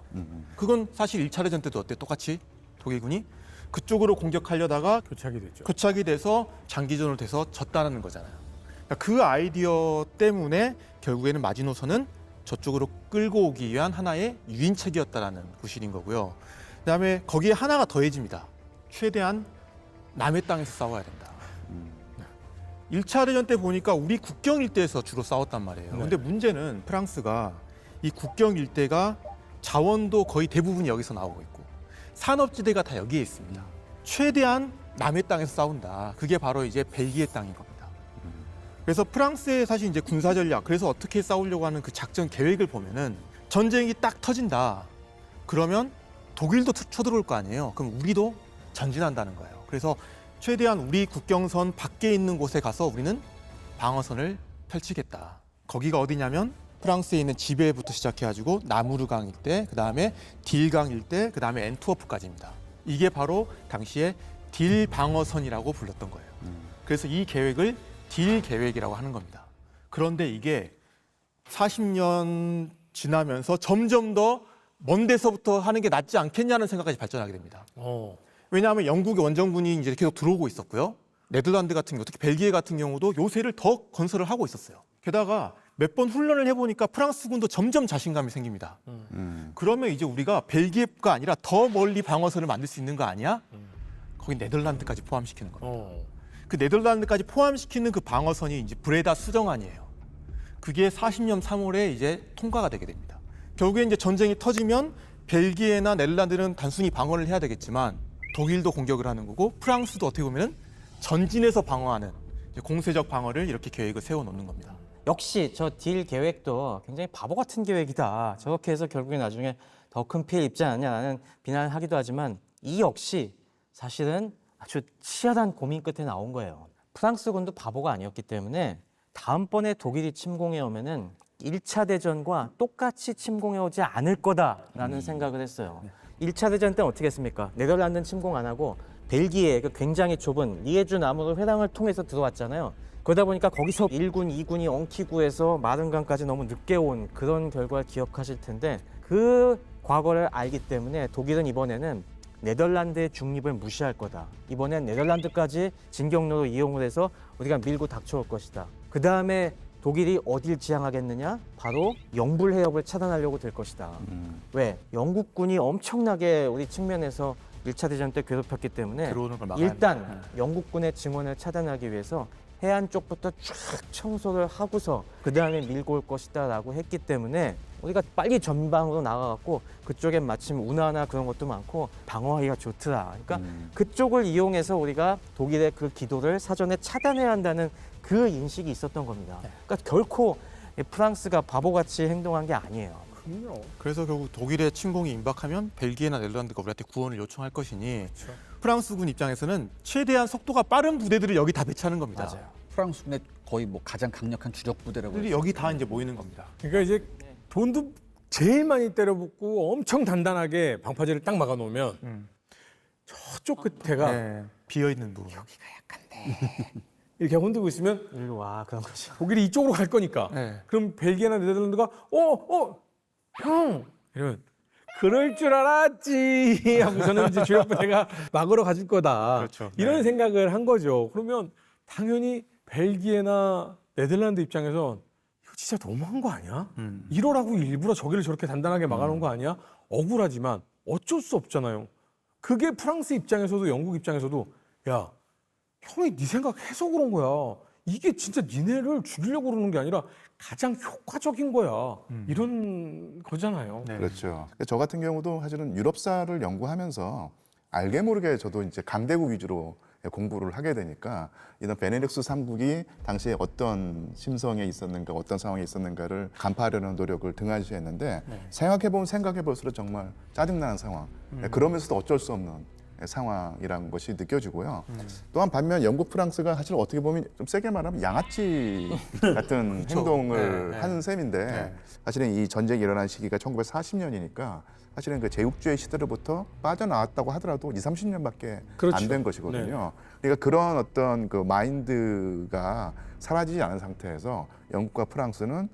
그건 사실 1차 대전 때도 어때? 똑같이 독일군이 그쪽으로 공격하려다가 교착이 됐죠. 교착이 돼서 장기전으로 돼서 졌다는 거잖아요. 그러니까 그 아이디어 때문에 결국에는 마지노선은 저쪽으로 끌고 오기 위한 하나의 유인책이었다라는 구실인 거고요. 그다음에 거기에 하나가 더해집니다. 최대한 남의 땅에서 싸워야 된다. 1차 대전 때 보니까 우리 국경 일대에서 주로 싸웠단 말이에요. 네. 근데 문제는 프랑스가 이 국경 일대가 자원도 거의 대부분이 여기서 나오고 있고 산업지대가 다 여기에 있습니다. 최대한 남의 땅에서 싸운다. 그게 바로 이제 벨기에 땅인 겁니다. 그래서 프랑스의 사실 이제 군사 전략, 그래서 어떻게 싸우려고 하는 그 작전 계획을 보면은 전쟁이 딱 터진다. 그러면 독일도 쳐들어올 거 아니에요. 그럼 우리도 전진한다는 거예요. 그래서 최대한 우리 국경선 밖에 있는 곳에 가서 우리는 방어선을 펼치겠다. 거기가 어디냐면 프랑스에 있는 지베부터 시작해가지고 나무르강 일대, 그 다음에 딜강 일대, 그 다음에 엔트워프까지입니다. 이게 바로 당시에 딜 방어선이라고 불렀던 거예요. 그래서 이 계획을 딜 계획이라고 하는 겁니다. 그런데 이게 40년 지나면서 점점 더 먼 데서부터 하는 게 낫지 않겠냐는 생각까지 발전하게 됩니다. 왜냐하면 영국의 원정군이 이제 계속 들어오고 있었고요. 네덜란드 같은 경우, 특히 벨기에 같은 경우도 요새를 더 건설을 하고 있었어요. 게다가 몇 번 훈련을 해보니까 프랑스군도 점점 자신감이 생깁니다. 그러면 이제 우리가 벨기에가 아니라 더 멀리 방어선을 만들 수 있는 거 아니야? 거기 네덜란드까지 포함시키는 겁니다. 그 네덜란드까지 포함시키는 그 방어선이 이제 브레다 수정안이에요. 그게 40년 3월에 이제 통과가 되게 됩니다. 결국에 이제 전쟁이 터지면 벨기에나 네덜란드는 단순히 방어를 해야 되겠지만 독일도 공격을 하는 거고 프랑스도 어떻게 보면은 전진해서 방어하는 이제 공세적 방어를 이렇게 계획을 세워놓는 겁니다. 역시 저 딜 계획도 굉장히 바보 같은 계획이다. 저렇게 해서 결국에 나중에 더 큰 피해를 입지 않느냐는 비난을 하기도 하지만 이 역시 사실은 아주 치열한 고민 끝에 나온 거예요. 프랑스군도 바보가 아니었기 때문에 다음번에 독일이 침공해 오면은 1차 대전과 똑같이 침공해 오지 않을 거다라는 생각을 했어요. 1차 대전 때는 어떻게 했습니까? 네덜란드는 침공 안 하고 벨기에 그 굉장히 좁은 리에주 나무 회랑을 통해서 들어왔잖아요. 그러다 보니까 거기서 1군, 2군이 엉키고 해서 마른강까지 너무 늦게 온 그런 결과를 기억하실 텐데 그 과거를 알기 때문에 독일은 이번에는 네덜란드의 중립을 무시할 거다. 이번엔 네덜란드까지 진격로로 이용을 해서 우리가 밀고 닥쳐올 것이다. 그 다음에 독일이 어딜 지향하겠느냐? 바로 영불 해협을 차단하려고 될 것이다. 왜? 영국군이 엄청나게 우리 측면에서 1차 대전 때 괴롭혔기 때문에 들어오는 걸 막아야 일단 영국군의 증원을 차단하기 위해서 해안 쪽부터 쫙 청소를 하고서 그 다음에 밀고 올 것이다 라고 했기 때문에 우리가 빨리 전방으로 나가갖고 그쪽엔 마침 운하나 그런 것도 많고 방어하기가 좋더라. 그러니까 그쪽을 이용해서 우리가 독일의 그 기도를 사전에 차단해야 한다는 그 인식이 있었던 겁니다. 그러니까 결코 프랑스가 바보같이 행동한 게 아니에요. 그럼요. 그래서 결국 독일의 침공이 임박하면 벨기에나 네덜란드가 우리한테 구원을 요청할 것이니 프랑스군 입장에서는 최대한 속도가 빠른 부대들을 여기 다 배치하는 겁니다. 맞아요. 프랑스군의 거의 뭐 가장 강력한 주력 부대라고. 들이 여기 다 이제 모이는 겁니다. 그러니까 이제 돈도 제일 많이 때려붓고 엄청 단단하게 방파제를 딱 막아놓으면 저쪽 끝에가 비어 있는 부분. 이렇게 흔들고 있으면 일로 와 그런 거죠. 독일이 이쪽으로 갈 거니까. 네. 그럼 벨기에나 네덜란드가 형 이러면 그럴 줄 알았지 하고서는 이제 주력 부대가 막으러 가줄 거다. 그렇죠. 이런 네. 생각을 한 거죠. 그러면 당연히 벨기에나 네덜란드 입장에서 이거 진짜 너무한 거 아니야? 이러라고 일부러 저기를 저렇게 단단하게 막아놓은 거 아니야? 억울하지만 어쩔 수 없잖아요. 그게 프랑스 입장에서도 영국 입장에서도 야 형이 네 생각해서 그런 거야. 이게 진짜 니네를 죽이려고 그러는 게 아니라 가장 효과적인 거야. 이런 거잖아요. 네. 그렇죠. 저 같은 경우도 사실은 유럽사를 연구하면서 알게 모르게 저도 이제 강대국 위주로 공부를 하게 되니까 이런 베네룩스 3국이 당시에 어떤 심성에 있었는가, 어떤 상황에 있었는가를 간파하려는 노력을 등한시했는데 생각해보면 생각해볼수록 정말 짜증나는 상황. 그러면서도 어쩔 수 없는 상황이라는 것이 느껴지고요. 또한 반면 영국, 프랑스가 사실 어떻게 보면 좀 세게 말하면 양아치 같은 행동을 네, 네. 하는 셈인데 네. 사실은 이 전쟁이 일어난 시기가 1940년이니까 사실은 그 제국주의 시대로부터 빠져나왔다고 하더라도 2, 30년밖에 그렇죠. 안 된 것이거든요. 그러니까 그런 어떤 그 마인드가 사라지지 않은 상태에서 영국과 프랑스는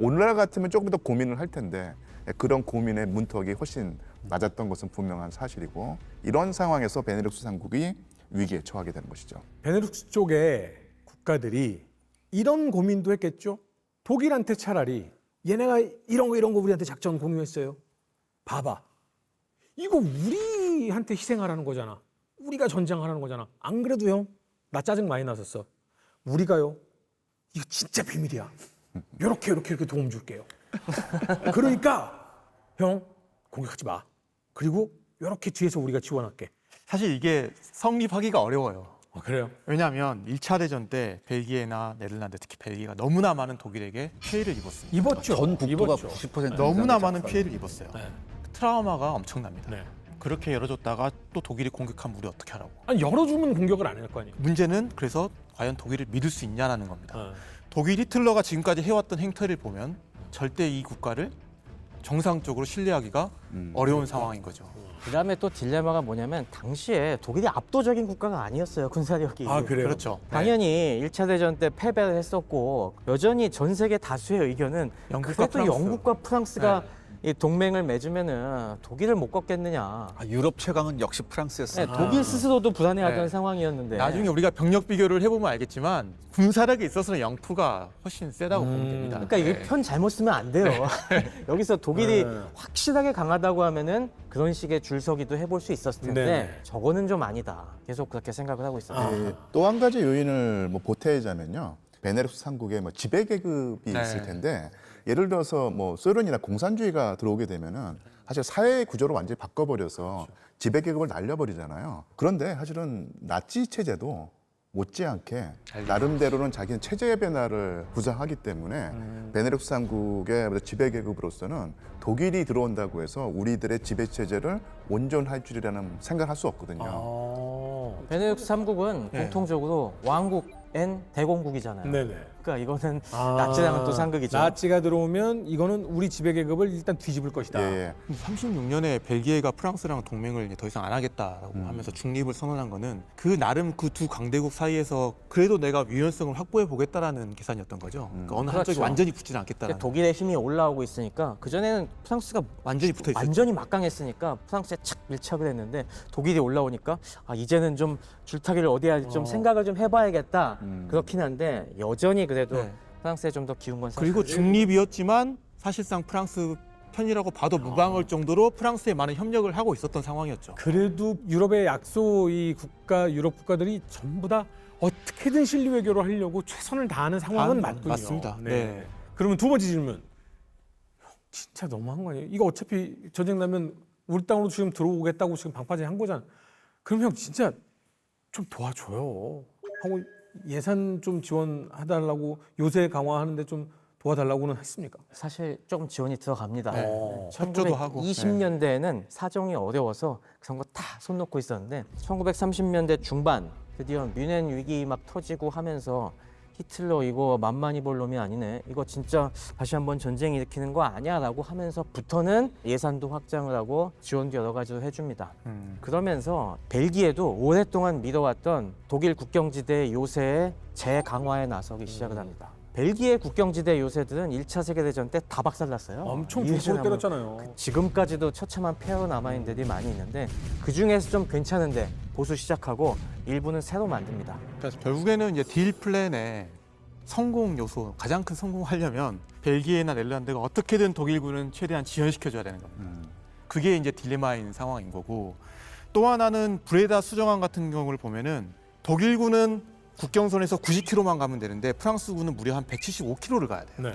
오늘날 같으면 조금 더 고민을 할 텐데 그런 고민의 문턱이 훨씬 낮았던 것은 분명한 사실이고 이런 상황에서 베네룩스 3국이 위기에 처하게 되는 것이죠. 베네룩스 쪽의 국가들이 이런 고민도 했겠죠. 독일한테 차라리 얘네가 이런 거 우리한테 작전 공유했어요. 봐봐. 이거 우리한테 희생하라는 거잖아. 우리가 전쟁하라는 거잖아. 안 그래도 형? 나 짜증 많이 났었어. 우리가요? 이거 진짜 비밀이야. 이렇게 도움 줄게요. 그러니까 형 공격하지 마. 그리고 이렇게 뒤에서 우리가 지원할게. 사실 이게 성립하기가 어려워요. 그래요? 왜냐하면 1차 대전 때 벨기에나 네덜란드, 특히 벨기에가 너무나 많은 독일에게 피해를 입었습니다. 입었죠. 전 국토가 입었죠. 90% 너무나 이상이 많은 작살. 피해를 입었어요. 네. 트라우마가 엄청납니다. 네. 그렇게 열어줬다가 또 독일이 공격하면 우리 어떻게 하라고. 아니 열어주면 공격을 안 할 거 아니에요. 문제는 그래서 과연 독일을 믿을 수 있냐라는 겁니다. 어. 독일 히틀러가 지금까지 해왔던 행태를 보면 절대 이 국가를 정상적으로 신뢰하기가 어려운 상황인 거죠. 그다음에 또 딜레마가 뭐냐면 당시에 독일이 압도적인 국가가 아니었어요. 군사력이. 아 그래요? 그렇죠. 당연히 1차 대전 때 패배를 했었고 여전히 전 세계 다수의 의견은 영국과 그래도 프랑스. 영국과 프랑스가 이 동맹을 맺으면은 독일을 못 꺾겠느냐. 아, 유럽 최강은 역시 네, 프랑스였어요. 독일 스스로도 불안해하던 네. 상황이었는데 나중에 우리가 병력 비교를 해보면 알겠지만 군사력에 있어서는 영토가 훨씬 세다고 보면 됩니다. 그러니까 이게 편 잘못 쓰면 안 돼요. 여기서 독일이 네. 확실하게 강하다고 하면은 그런 식의 줄서기도 해볼 수 있었을 텐데 네. 저거는 좀 아니다. 계속 그렇게 생각을 하고 있어요. 또 한 가지 요인을 뭐 보태자면요. 베네룩스 3국에 뭐 지배 계급이 네. 있을 텐데 예를 들어서 뭐 소련이나 공산주의가 들어오게 되면은 사실 사회 구조를 완전히 바꿔버려서 지배 계급을 날려버리잖아요. 그런데 사실은 나치 체제도 못지않게 나름대로는 자기는 체제 변화를 구상하기 때문에 베네룩스 3국의 지배 계급으로서는 독일이 들어온다고 해서 우리들의 지배 체제를 온전할 줄이라는 생각을 할 수 없거든요. 베네룩스 3국은 네. 공통적으로 왕국 N 대공국이잖아요. 네네. 그러니까 이거는 나치랑은 또 상극이죠. 나치가 들어오면 이거는 우리 지배 계급을 일단 뒤집을 것이다. 예, 예. 36년에 벨기에가 프랑스랑 동맹을 이제 더 이상 안 하겠다라고 하면서 중립을 선언한 거는 그 나름 그 두 강대국 사이에서 그래도 내가 유연성을 확보해 보겠다라는 계산이었던 거죠. 그러니까 어느 한쪽이 그렇죠. 완전히 붙지는 않겠다라는. 독일의 힘이 올라오고 있으니까 그 전에는 프랑스가 완전히 붙어 있었죠. 완전히 막강했으니까 프랑스에 착 밀착을 했는데 독일이 올라오니까 아 이제는 좀 줄타기를 어디 할지 좀 생각을 좀 해봐야겠다. 그렇긴 한데 여전히 그래도 네. 프랑스에 좀 더 기운 건 사실. 그리고 중립이었지만 사실상 프랑스 편이라고 봐도 무방할 정도로 프랑스에 많은 협력을 하고 있었던 상황이었죠. 그래도 유럽의 약소 이 국가 유럽 국가들이 전부 다 어떻게든 실리 외교를 하려고 최선을 다하는 상황은 맞군요. 맞습니다. 네. 그러면 두 번째 질문. 진짜 너무한 거 아니에요? 이거 어차피 전쟁 나면 우리 땅으로 지금 들어오겠다고 지금 방파제 한 거잖아. 그럼 형 진짜 좀 도와줘요. 하고 예산 좀 지원해달라고 요새 강화하는데 좀 도와달라고는 했습니까? 사실 조금 지원이 들어갑니다. 네. 협조도 하고. 2020년대에는 사정이 어려워서 그런 거 다 손 놓고 있었는데 1930년대 중반 드디어 뮌헨 위기 막 터지고 하면서 히틀러 이거 만만히 볼 놈이 아니네. 이거 진짜 다시 한번 전쟁 일으키는 거 아니야라고 하면서부터는 예산도 확장을 하고 지원도 여러 가지로 해줍니다. 그러면서 벨기에도 오랫동안 미뤄왔던 독일 국경지대 요새의 재강화에 나서기 시작을 합니다. 벨기에 국경지대 요새들은 1차 세계대전 때 다 박살났어요. 엄청 이해전하면 중국을 때렸잖아요. 지금까지도 처참한 폐허로 남아있는 데들이 많이 있는데 그 중에서 좀 괜찮은데 보수 시작하고 일부는 새로 만듭니다. 그래서 결국에는 이제 딜 플랜의 성공 요소, 가장 큰 성공하려면 벨기에나 넬란드가 어떻게든 독일군은 최대한 지연시켜줘야 되는 겁니다. 그게 이제 딜레마인 상황인 거고 또 하나는 브레다 수정안 같은 경우를 보면은 독일군은 국경선에서 90km만 가면 되는데 프랑스군은 무려 한 175km를 가야 돼요. 네.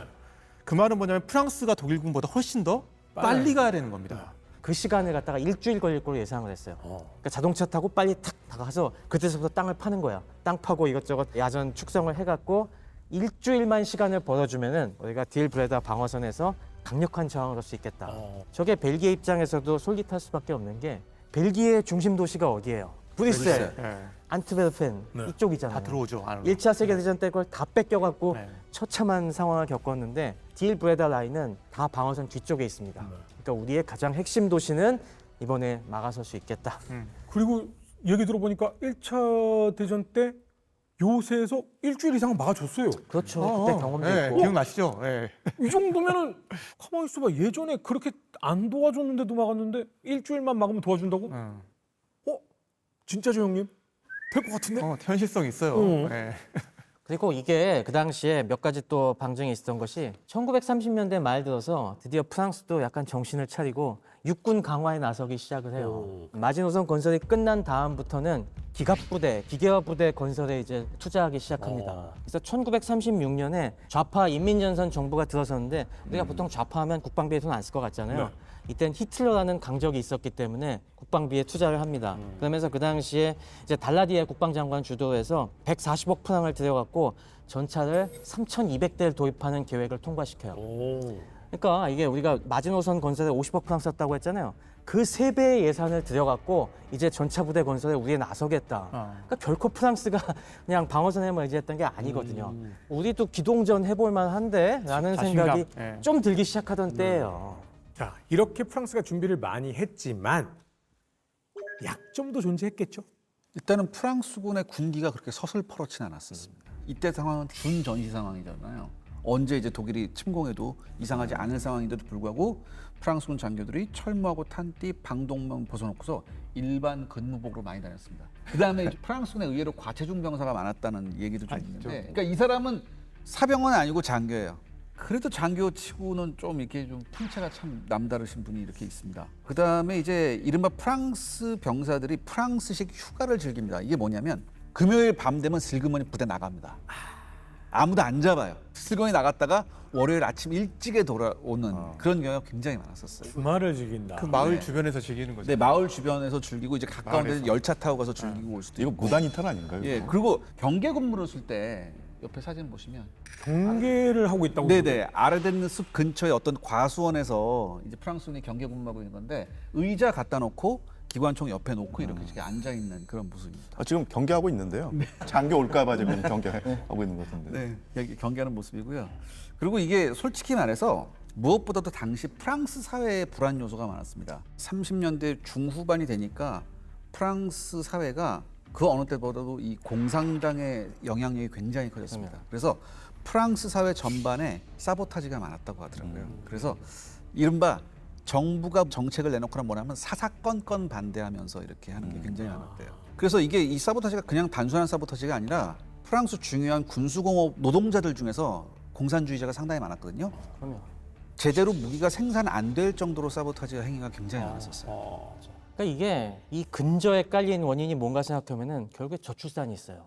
그 말은 뭐냐면 프랑스가 독일군보다 훨씬 더 빨리 가야 되는 겁니다. 그 시간을 갖다가 일주일 걸릴 거로 예상을 했어요. 그러니까 자동차 타고 빨리 탁 다가가서 그때서부터 땅을 파는 거야. 땅 파고 이것저것 야전 축성을 해갖고 일주일만 시간을 벌어주면은 우리가 딜 브레다 방어선에서 강력한 저항을 할 수 있겠다. 저게 벨기에 입장에서도 솔깃할 수밖에 없는 게 벨기에 중심 도시가 어디예요? 브뤼셀, 네. 안트베르펜 네. 이쪽이잖아요. 다 들어오죠. 안으로. 1차 세계대전 때 그걸 다 뺏겨갖고 네. 처참한 상황을 겪었는데 딜 브레다 라인은 다 방어선 뒤쪽에 있습니다. 그러니까 우리의 가장 핵심 도시는 이번에 막아설 수 있겠다. 그리고 얘기 들어보니까 1차 대전 때 요새에서 일주일 이상 막아줬어요. 그렇죠. 그때 경험도 네, 있고. 기억나시죠? 네. 이 정도면은 가만히 있어봐. 예전에 그렇게 안 도와줬는데도 막았는데 일주일만 막으면 도와준다고? 진짜죠 형님? 될 것 같은데? 현실성 있어요. 네. 그리고 이게 그 당시에 몇 가지 또 방증이 있었던 것이 1930년대 말 들어서 드디어 프랑스도 약간 정신을 차리고 육군 강화에 나서기 시작을 해요. 마지노선 건설이 끝난 다음부터는 기갑부대, 기계화 부대 건설에 이제 투자하기 시작합니다. 그래서 1936년에 좌파 인민전선 정부가 들어섰는데 우리가 보통 좌파하면 국방비에 돈 안 쓸 것 같잖아요. 네. 이땐 히틀러라는 강적이 있었기 때문에 국방비에 투자를 합니다. 그러면서 그 당시에 이제 달라디에 국방장관 주도해서 140억 프랑을 들여갖고 전차를 3,200대를 도입하는 계획을 통과시켜요. 그러니까 이게 우리가 마지노선 건설에 50억 프랑 썼다고 했잖아요. 그 3배의 예산을 들여갖고 이제 전차 부대 건설에 우리에 나서겠다. 그러니까 결코 프랑스가 그냥 방어선에만 의지했던 게 아니거든요. 우리도 기동전 해볼 만한데 라는 자신감. 생각이 네. 좀 들기 시작하던 때예요. 자, 이렇게 프랑스가 준비를 많이 했지만 약점도 존재했겠죠. 일단은 프랑스군의 군기가 그렇게 서슬퍼렇진 않았었습니다. 이때 상황은 준전시 상황이잖아요. 언제 이제 독일이 침공해도 이상하지 않을 상황인데도 불구하고 프랑스군 장교들이 철모하고 탄띠, 방독면 벗어놓고서 일반 근무복으로 많이 다녔습니다. 그다음에 이제 프랑스군에 의외로 과체중 병사가 많았다는 얘기도 좀 있는데, 그러니까 이 사람은 사병은 아니고 장교예요. 그래도 장교치고는 좀 이렇게 좀 풍채가 참 남다르신 분이 이렇게 있습니다. 그다음에 이제 이른바 프랑스 병사들이 프랑스식 휴가를 즐깁니다. 이게 뭐냐면 금요일 밤 되면 슬그머니 부대 나갑니다. 아무도 안 잡아요. 슬그머니 나갔다가 월요일 아침 일찍에 돌아오는 그런 경우가 굉장히 많았었어요. 주말을 즐긴다. 그 마을 네. 주변에서 즐기는 거죠. 네, 마을 주변에서 즐기고 이제 가까운 데는 마을에서. 열차 타고 가서 즐기고 올 수도 이거 있고. 무단 이탈 아닌가요? 예, 그리고 경계 근무를 쓸 때 옆에 사진 보시면 경계를 하고 있다고. 네네 아르덴느 숲 근처의 어떤 과수원에서 이제 프랑스군이 경계 근무하고 있는 건데 의자 갖다 놓고 기관총 옆에 놓고 이렇게 앉아 있는 그런 모습입니다. 지금 경계하고 있는데요. 장교 올까봐 지금 경계하고 있는 것 같은데. 네, 여기 경계하는 모습이고요. 그리고 이게 솔직히 말해서 무엇보다도 당시 프랑스 사회에 불안 요소가 많았습니다. 30년대 중후반이 되니까 프랑스 사회가 그 어느 때보다도 이 공산당의 영향력이 굉장히 커졌습니다. 그래서 프랑스 사회 전반에 사보타지가 많았다고 하더라고요. 그래서 이른바 정부가 정책을 내놓거나 뭐냐면 사사건건 반대하면서 이렇게 하는 게 굉장히 많았대요. 그래서 이게 이 사보타지가 그냥 단순한 사보타지가 아니라 프랑스 중요한 군수공업 노동자들 중에서 공산주의자가 상당히 많았거든요. 그럼요. 제대로 무기가 생산 안 될 정도로 사보타지 행위가 굉장히 많았었어요. 그러니까 이게 이 근저에 깔린 원인이 뭔가 생각하면은 결국에 저출산이 있어요.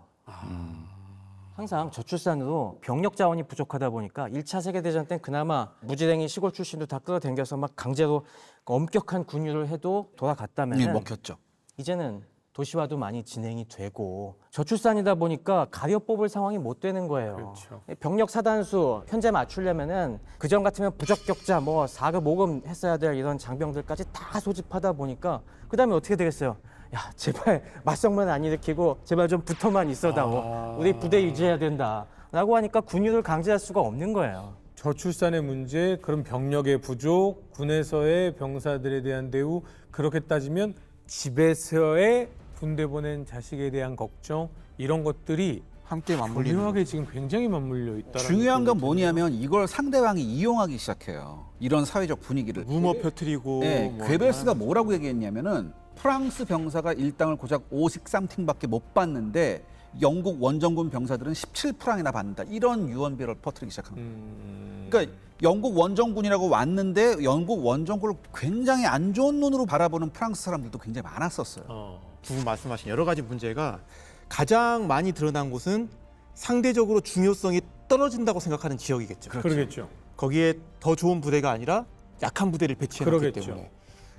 항상 저출산으로 병력 자원이 부족하다 보니까 1차 세계대전 땐 그나마 무지랭이 시골 출신도 다 끌어당겨서 막 강제로 엄격한 군유를 해도 돌아갔다면 네, 먹혔죠. 이제는 도시화도 많이 진행이 되고 저출산이다 보니까 가려 뽑을 상황이 못 되는 거예요. 그렇죠. 병력 사단수 현재 맞추려면은 그전 같으면 부적격자 뭐 4급 5급 했어야 될 이런 장병들까지 다 소집하다 보니까 그다음에 어떻게 되겠어요? 야 제발 맞성만 안 일으키고 제발 좀 붙어만 있어다오. 우리 부대 유지해야 된다라고 하니까 군유를 강제할 수가 없는 거예요. 저출산의 문제, 그런 병력의 부족, 군에서의 병사들에 대한 대우, 그렇게 따지면 집에서의 군대 보낸 자식에 대한 걱정, 이런 것들이 함께 맞물리는 교묘하게 지금 굉장히 맞물려 있다. 중요한 건 뭐냐면 이걸 상대방이 이용하기 시작해요. 이런 사회적 분위기를. 루머 펴트리고 네, 뭐 괴벨스가 뭐라고 얘기했냐면은 프랑스 병사가 일당을 고작 53팅밖에 못 받는데 영국 원정군 병사들은 17프랑이나 받는다. 이런 유언비어를 퍼뜨리기 시작한 거예요. 그러니까 영국 원정군이라고 왔는데 영국 원정군을 굉장히 안 좋은 눈으로 바라보는 프랑스 사람들도 굉장히 많았었어요. 두 분 말씀하신 여러 가지 문제가 가장 많이 드러난 곳은 상대적으로 중요성이 떨어진다고 생각하는 지역이겠죠. 그러겠죠. 거기에 더 좋은 부대가 아니라 약한 부대를 배치해놨기 그러겠죠. 때문에.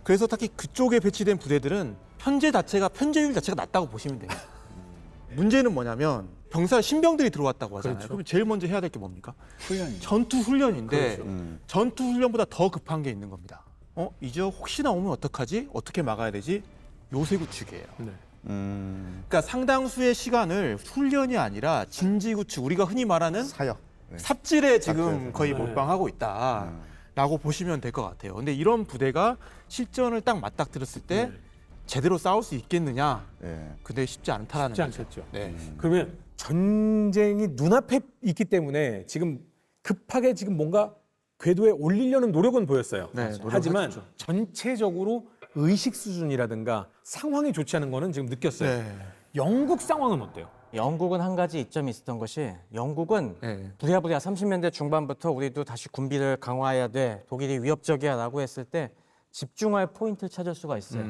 그래서 특히 그쪽에 배치된 부대들은 편제율 자체가 낮다고 보시면 돼요. 문제는 뭐냐면 병사 신병들이 들어왔다고 하잖아요. 그렇죠. 그럼 제일 먼저 해야 될 게 뭡니까? 훈련이죠. 전투 훈련인데 그렇죠. 전투 훈련보다 더 급한 게 있는 겁니다. 이제 혹시나 오면 어떡하지? 어떻게 막아야 되지? 요새 구축이에요. 네. 그러니까 상당수의 시간을 훈련이 아니라 진지 구축, 우리가 흔히 말하는 사역. 네. 삽질에 지금 삽질. 거의 네. 몰빵하고 있다라고 보시면 될 것 같아요. 근데 이런 부대가 실전을 딱 맞닥뜨렸을 때 제대로 싸울 수 있겠느냐? 네. 근데 쉽지 않다라는 쉽지 거죠. 않겠죠. 네. 그러면 전쟁이 눈앞에 있기 때문에 지금 급하게 지금 뭔가 궤도에 올리려는 노력은 보였어요. 네, 노력하죠. 하지만 전체적으로 의식 수준이라든가 상황이 좋지 않은 거는 지금 느꼈어요. 네. 영국 상황은 어때요? 영국은 한 가지 이점이 있었던 것이 영국은 네. 부랴부랴 30년대 중반부터 우리도 다시 군비를 강화해야 돼. 독일이 위협적이야라고 했을 때 집중할 포인트를 찾을 수가 있어요.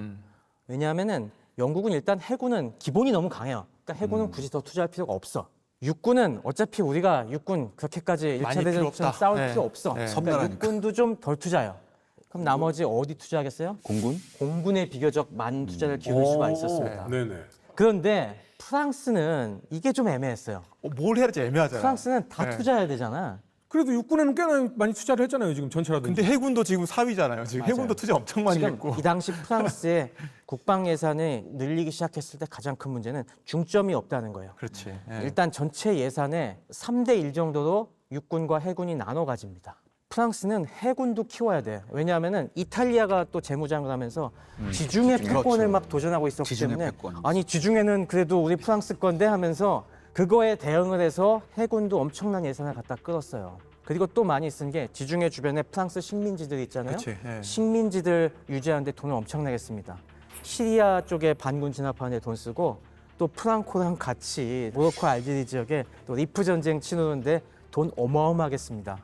왜냐하면은 영국은 일단 해군은 기본이 너무 강해요. 그러니까 해군은 굳이 더 투자할 필요가 없어. 육군은 어차피 우리가 육군 그렇게까지 많이 1차 필요 대전처럼 없다. 싸울 네. 필요 없어. 네. 그러니까 섬나라니까. 육군도 좀 덜 투자해요. 그럼 나머지 어디 투자하겠어요? 공군? 공군에 비교적 많은 투자를 기울일 수가 있었습니다. 네네. 그런데 프랑스는 이게 좀 애매했어요. 뭘 해야 될지 애매하잖아요. 프랑스는 다 네. 투자해야 되잖아. 그래도 육군에는 꽤나 많이 투자를 했잖아요. 지금 전체라든지. 근데 해군도 지금 4위잖아요. 지금 맞아요. 해군도 투자 엄청 많이 지금 했고. 이 당시 프랑스의 국방 예산이 늘리기 시작했을 때 가장 큰 문제는 중점이 없다는 거예요. 그렇지. 네. 일단 전체 예산의 3대 1 정도로 육군과 해군이 나눠 가집니다. 프랑스는 해군도 키워야 돼. 왜냐하면은 이탈리아가 또 재무장을 하면서 지중해 패권을 그렇죠. 막 도전하고 있었기 지중해 때문에 패권. 아니 지중해는 그래도 우리 프랑스 건데 하면서 그거에 대응을 해서 해군도 엄청난 예산을 갖다 끌었어요. 그리고 또 많이 쓴 게 지중해 주변에 프랑스 식민지들 있잖아요. 그치, 예. 식민지들 유지하는데 돈을 엄청나게 씁니다. 시리아 쪽에 반군 진압하는 데 돈 쓰고 또 프랑코랑 같이 모로코 알제리 지역에 또 리프 전쟁 치르는데 돈 어마어마하게 씁니다.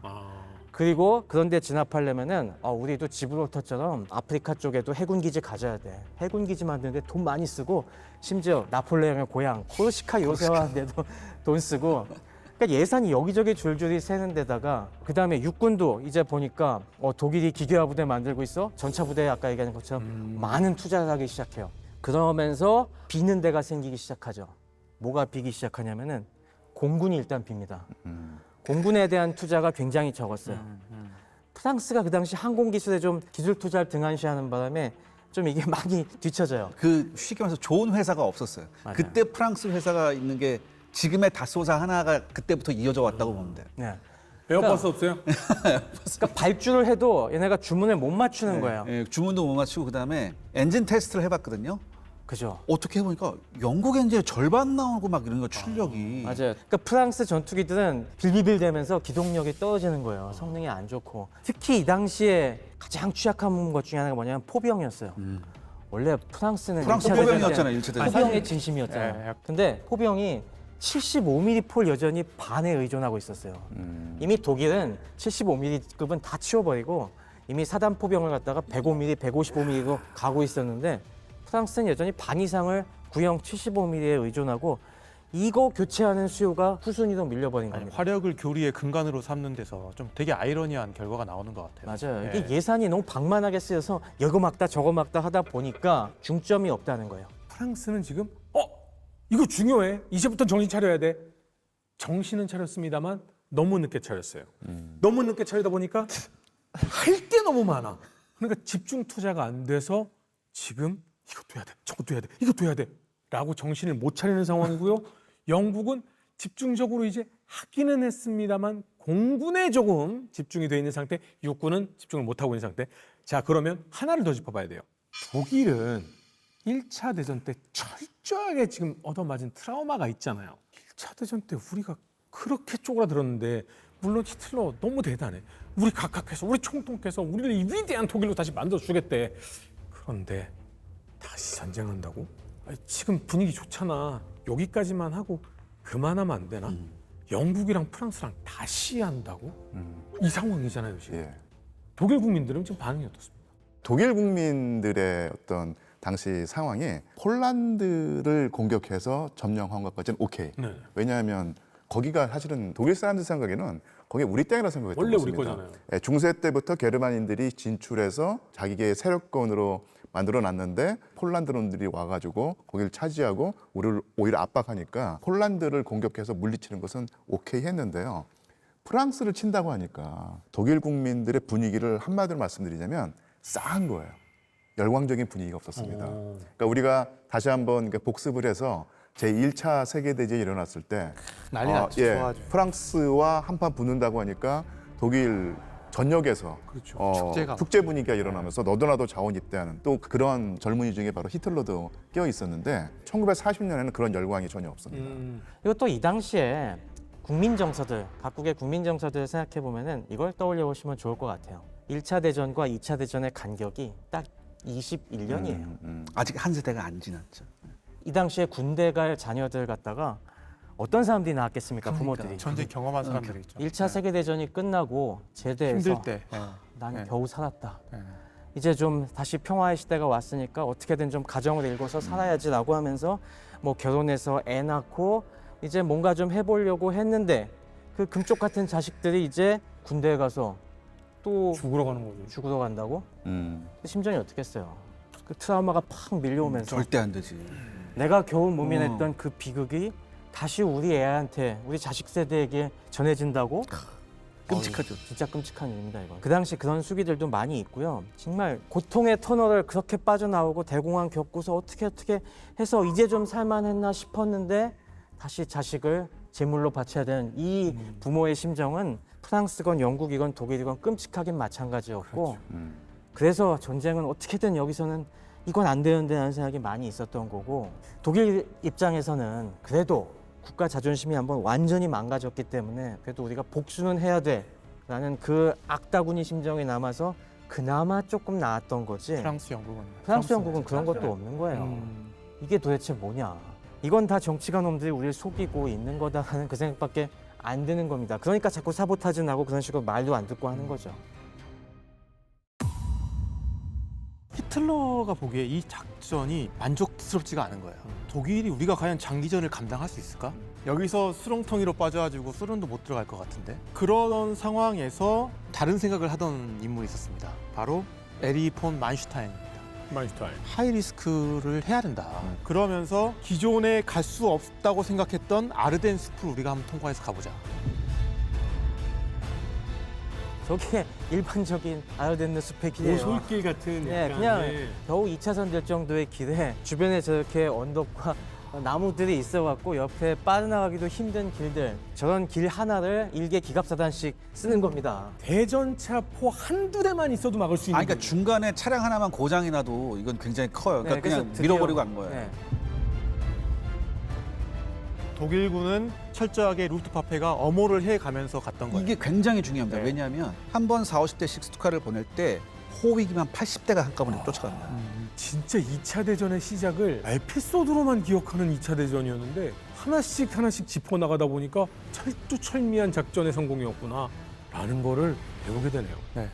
그리고 그런데 진압하려면은 우리도 지브롤터처럼 아프리카 쪽에도 해군 기지 가져야 돼. 해군 기지 만드는데 돈 많이 쓰고 심지어 나폴레옹의 고향 코르시카 요새화하는데도 돈 쓰고. 그러니까 예산이 여기저기 줄줄이 새는 데다가 그다음에 육군도 이제 보니까 독일이 기계화 부대 만들고 있어. 전차 부대 아까 얘기한 것처럼 많은 투자를 하기 시작해요. 그러면서 비는 데가 생기기 시작하죠. 뭐가 비기 시작하냐면은 공군이 일단 빕니다. 공군에 대한 투자가 굉장히 적었어요. 프랑스가 그 당시 항공 기술에 좀 기술 투자를 등한시하는 바람에 좀 이게 많이 뒤처져요. 그 쉽게 말해서 좋은 회사가 없었어요. 맞아요. 그때 프랑스 회사가 있는 게 지금의 다소사 하나가 그때부터 이어져 왔다고 보면 돼요. 네. 에어버스 없어요? 그러니까 발주를 해도 얘네가 주문을 못 맞추는 거예요. 예, 주문도 못 맞추고 그다음에 엔진 테스트를 해봤거든요. 그죠? 어떻게 해보니까 영국 엔진의 절반 나오고 막 이런 거 출력이. 맞아요. 그러니까 프랑스 전투기들은 빌비빌대면서 기동력이 떨어지는 거예요. 성능이 안 좋고. 특히 이 당시에 가장 취약한 것 중에 하나가 뭐냐면 포병이었어요. 원래 프랑스는 프랑스 일차 대전 때 포병이었잖아요, 일차 대전. 포병의 진심이었잖아요. 근데 포병이 75mm 포 여전히 반에 의존하고 있었어요. 이미 독일은 75mm급은 다 치워버리고 이미 사단 포병을 갖다가 105mm, 155mm로 가고 있었는데 프랑스는 여전히 반 이상을 구형 75mm에 의존하고 이거 교체하는 수요가 후순위로 밀려버린 아니, 겁니다. 화력을 교리의 근간으로 삼는 데서 좀 되게 아이러니한 결과가 나오는 것 같아요. 맞아요. 예. 이게 예산이 너무 방만하게 쓰여서 이거 막다 저거 막다 하다 보니까 중점이 없다는 거예요. 프랑스는 지금 이거 중요해. 이제부터 정신 차려야 돼. 정신은 차렸습니다만 너무 늦게 차렸어요. 너무 늦게 차리다 보니까 할 게 너무 많아. 그러니까 집중 투자가 안 돼서 지금 이것도 해야 돼, 저것도 해야 돼, 이것도 해야 돼 라고 정신을 못 차리는 상황이고요. 영국은 집중적으로 이제 하기는 했습니다만 공군에 조금 집중이 돼 있는 상태, 육군은 집중을 못 하고 있는 상태. 자, 그러면 하나를 더 짚어봐야 돼요. 독일은 1차 대전 때 철저하게 지금 얻어맞은 트라우마가 있잖아요. 1차 대전 때 우리가 그렇게 쪼그라들었는데 물론 히틀러 너무 대단해. 우리 각각해서 우리 총통해서 우리를 이 위대한 독일로 다시 만들어주겠대. 그런데 다시 전쟁한다고? 아니, 지금 분위기 좋잖아. 여기까지만 하고 그만하면 안 되나? 영국이랑 프랑스랑 다시 한다고? 이 상황이잖아요 지금. 예. 독일 국민들은 지금 반응이 어떻습니까? 독일 국민들의 어떤 당시 상황이 폴란드를 공격해서 점령한 것까지는 오케이. 네. 왜냐하면 거기가 사실은 독일 사람들 생각에는 거기 우리 땅이라고 생각했던 원래 우리 것입니다. 거잖아요. 예, 중세 때부터 게르만인들이 진출해서 자기의 세력권으로 만들어놨는데 폴란드놈들이 와가지고 거기를 차지하고 우리를 오히려 압박하니까 폴란드를 공격해서 물리치는 것은 오케이 했는데요. 프랑스를 친다고 하니까 독일 국민들의 분위기를 한마디로 말씀드리자면 싸한 거예요. 열광적인 분위기가 없었습니다. 그러니까 우리가 다시 한번 복습을 해서 제1차 세계대전이 일어났을 때 난리 났죠. 좋아하죠. 프랑스와 한판 붙는다고 하니까 독일 전역에서 축제가 축제 분위기가 일어나면서 너도나도 자원 입대하는 또 그런 젊은이 중에 바로 히틀러도 껴 있었는데 1940년에는 그런 열광이 전혀 없습니다. 그리고 또 이 당시에 국민 정서들, 각국의 국민 정서들을 생각해 보면은 이걸 떠올려 보시면 좋을 것 같아요. 1차 대전과 2차 대전의 간격이 딱 21년이에요. 아직 한 세대가 안 지났죠. 이 당시에 군대 갈 자녀들 갖다가 어떤 사람들이 나왔겠습니까? 부모들이. 전쟁 경험한 사람들이 있죠. 1차 세계대전이 끝나고 제대해서 힘들 때. 난 네. 겨우 살았다. 네. 이제 좀 다시 평화의 시대가 왔으니까 어떻게든 좀 가정을 일궈서 살아야지라고 하면서 뭐 결혼해서 애 낳고 이제 뭔가 좀 해보려고 했는데 그 금쪽 같은 자식들이 이제 군대에 가서 또 죽으러 가는 거죠. 죽으러 간다고? 심정이 어떻겠어요? 그 트라우마가 팍 밀려오면서 절대 안 되지. 내가 겨우 모면했던 그 비극이 다시 우리 애한테 우리 자식 세대에게 전해진다고? 끔찍하죠. 진짜 끔찍한 일입니다 이거. 그 당시 그런 수기들도 많이 있고요. 정말 고통의 터널을 그렇게 빠져나오고 대공황 겪고서 어떻게 해서 이제 좀 살만했나 싶었는데 다시 자식을 제물로 바쳐야 되는 이 부모의 심정은 프랑스건 영국이건 독일이건 끔찍하긴 마찬가지였고 그렇죠. 그래서 전쟁은 어떻게든 여기서는 이건 안 되는데 하는 생각이 많이 있었던 거고 독일 입장에서는 그래도 국가 자존심이 한번 완전히 망가졌기 때문에 그래도 우리가 복수는 해야 돼라는 그 악다구니 심정이 남아서 그나마 조금 나았던 거지. 프랑스, 영국은 프랑스, 영국은 그런 것도 없는 거예요. 이게 도대체 뭐냐. 이건 다 정치가 놈들이 우리를 속이고 있는 거다라는 그 생각밖에 안 드는 겁니다. 그러니까 자꾸 사보타지 나고 그런 식으로 말도 안 듣고 하는 거죠. 히틀러가 보기에 이 작전이 만족스럽지가 않은 거예요. 독일이 우리가 과연 장기전을 감당할 수 있을까? 여기서 수렁텅이로 빠져가지고 소련도 못 들어갈 것 같은데. 그런 상황에서 다른 생각을 하던 인물이 있었습니다. 바로 에리 폰 만슈타인입니다. 마이스타인. 하이리스크를 해야 된다. 그러면서 기존에 갈 수 없다고 생각했던 아르덴 숲을 우리가 한번 통과해서 가보자. 저게 일반적인 아르덴느 숲의 길이에요. 오솔길 같은 네, 약간의 그냥 겨우 2차선 될 정도의 길에 주변에 저렇게 언덕과 나무들이 있어갖고 옆에 빠져나가기도 힘든 길들, 저런 길 하나를 일개 기갑사단씩 쓰는 겁니다. 대전차 포 한두 대만 있어도 막을 수 있는. 아, 그러니까 중간에 차량 하나만 고장이 나도 이건 굉장히 커요. 그러니까 네, 그래서 그냥 드디어- 밀어버리고 간 거예요. 네. 독일군은 철저하게 루프트파페가 엄호를 해가면서 갔던 거예요. 이게 굉장히 중요합니다. 네. 왜냐하면 한 번 40, 50대 식스투카를 보낼 때 호위기만 80대가 한꺼번에 쫓아갑니다. 진짜 2차 대전의 시작을 에피소드로만 기억하는 2차 대전이었는데 하나씩 하나씩 짚어나가다 보니까 철두철미한 작전의 성공이었구나 라는 거를 배우게 되네요. 네.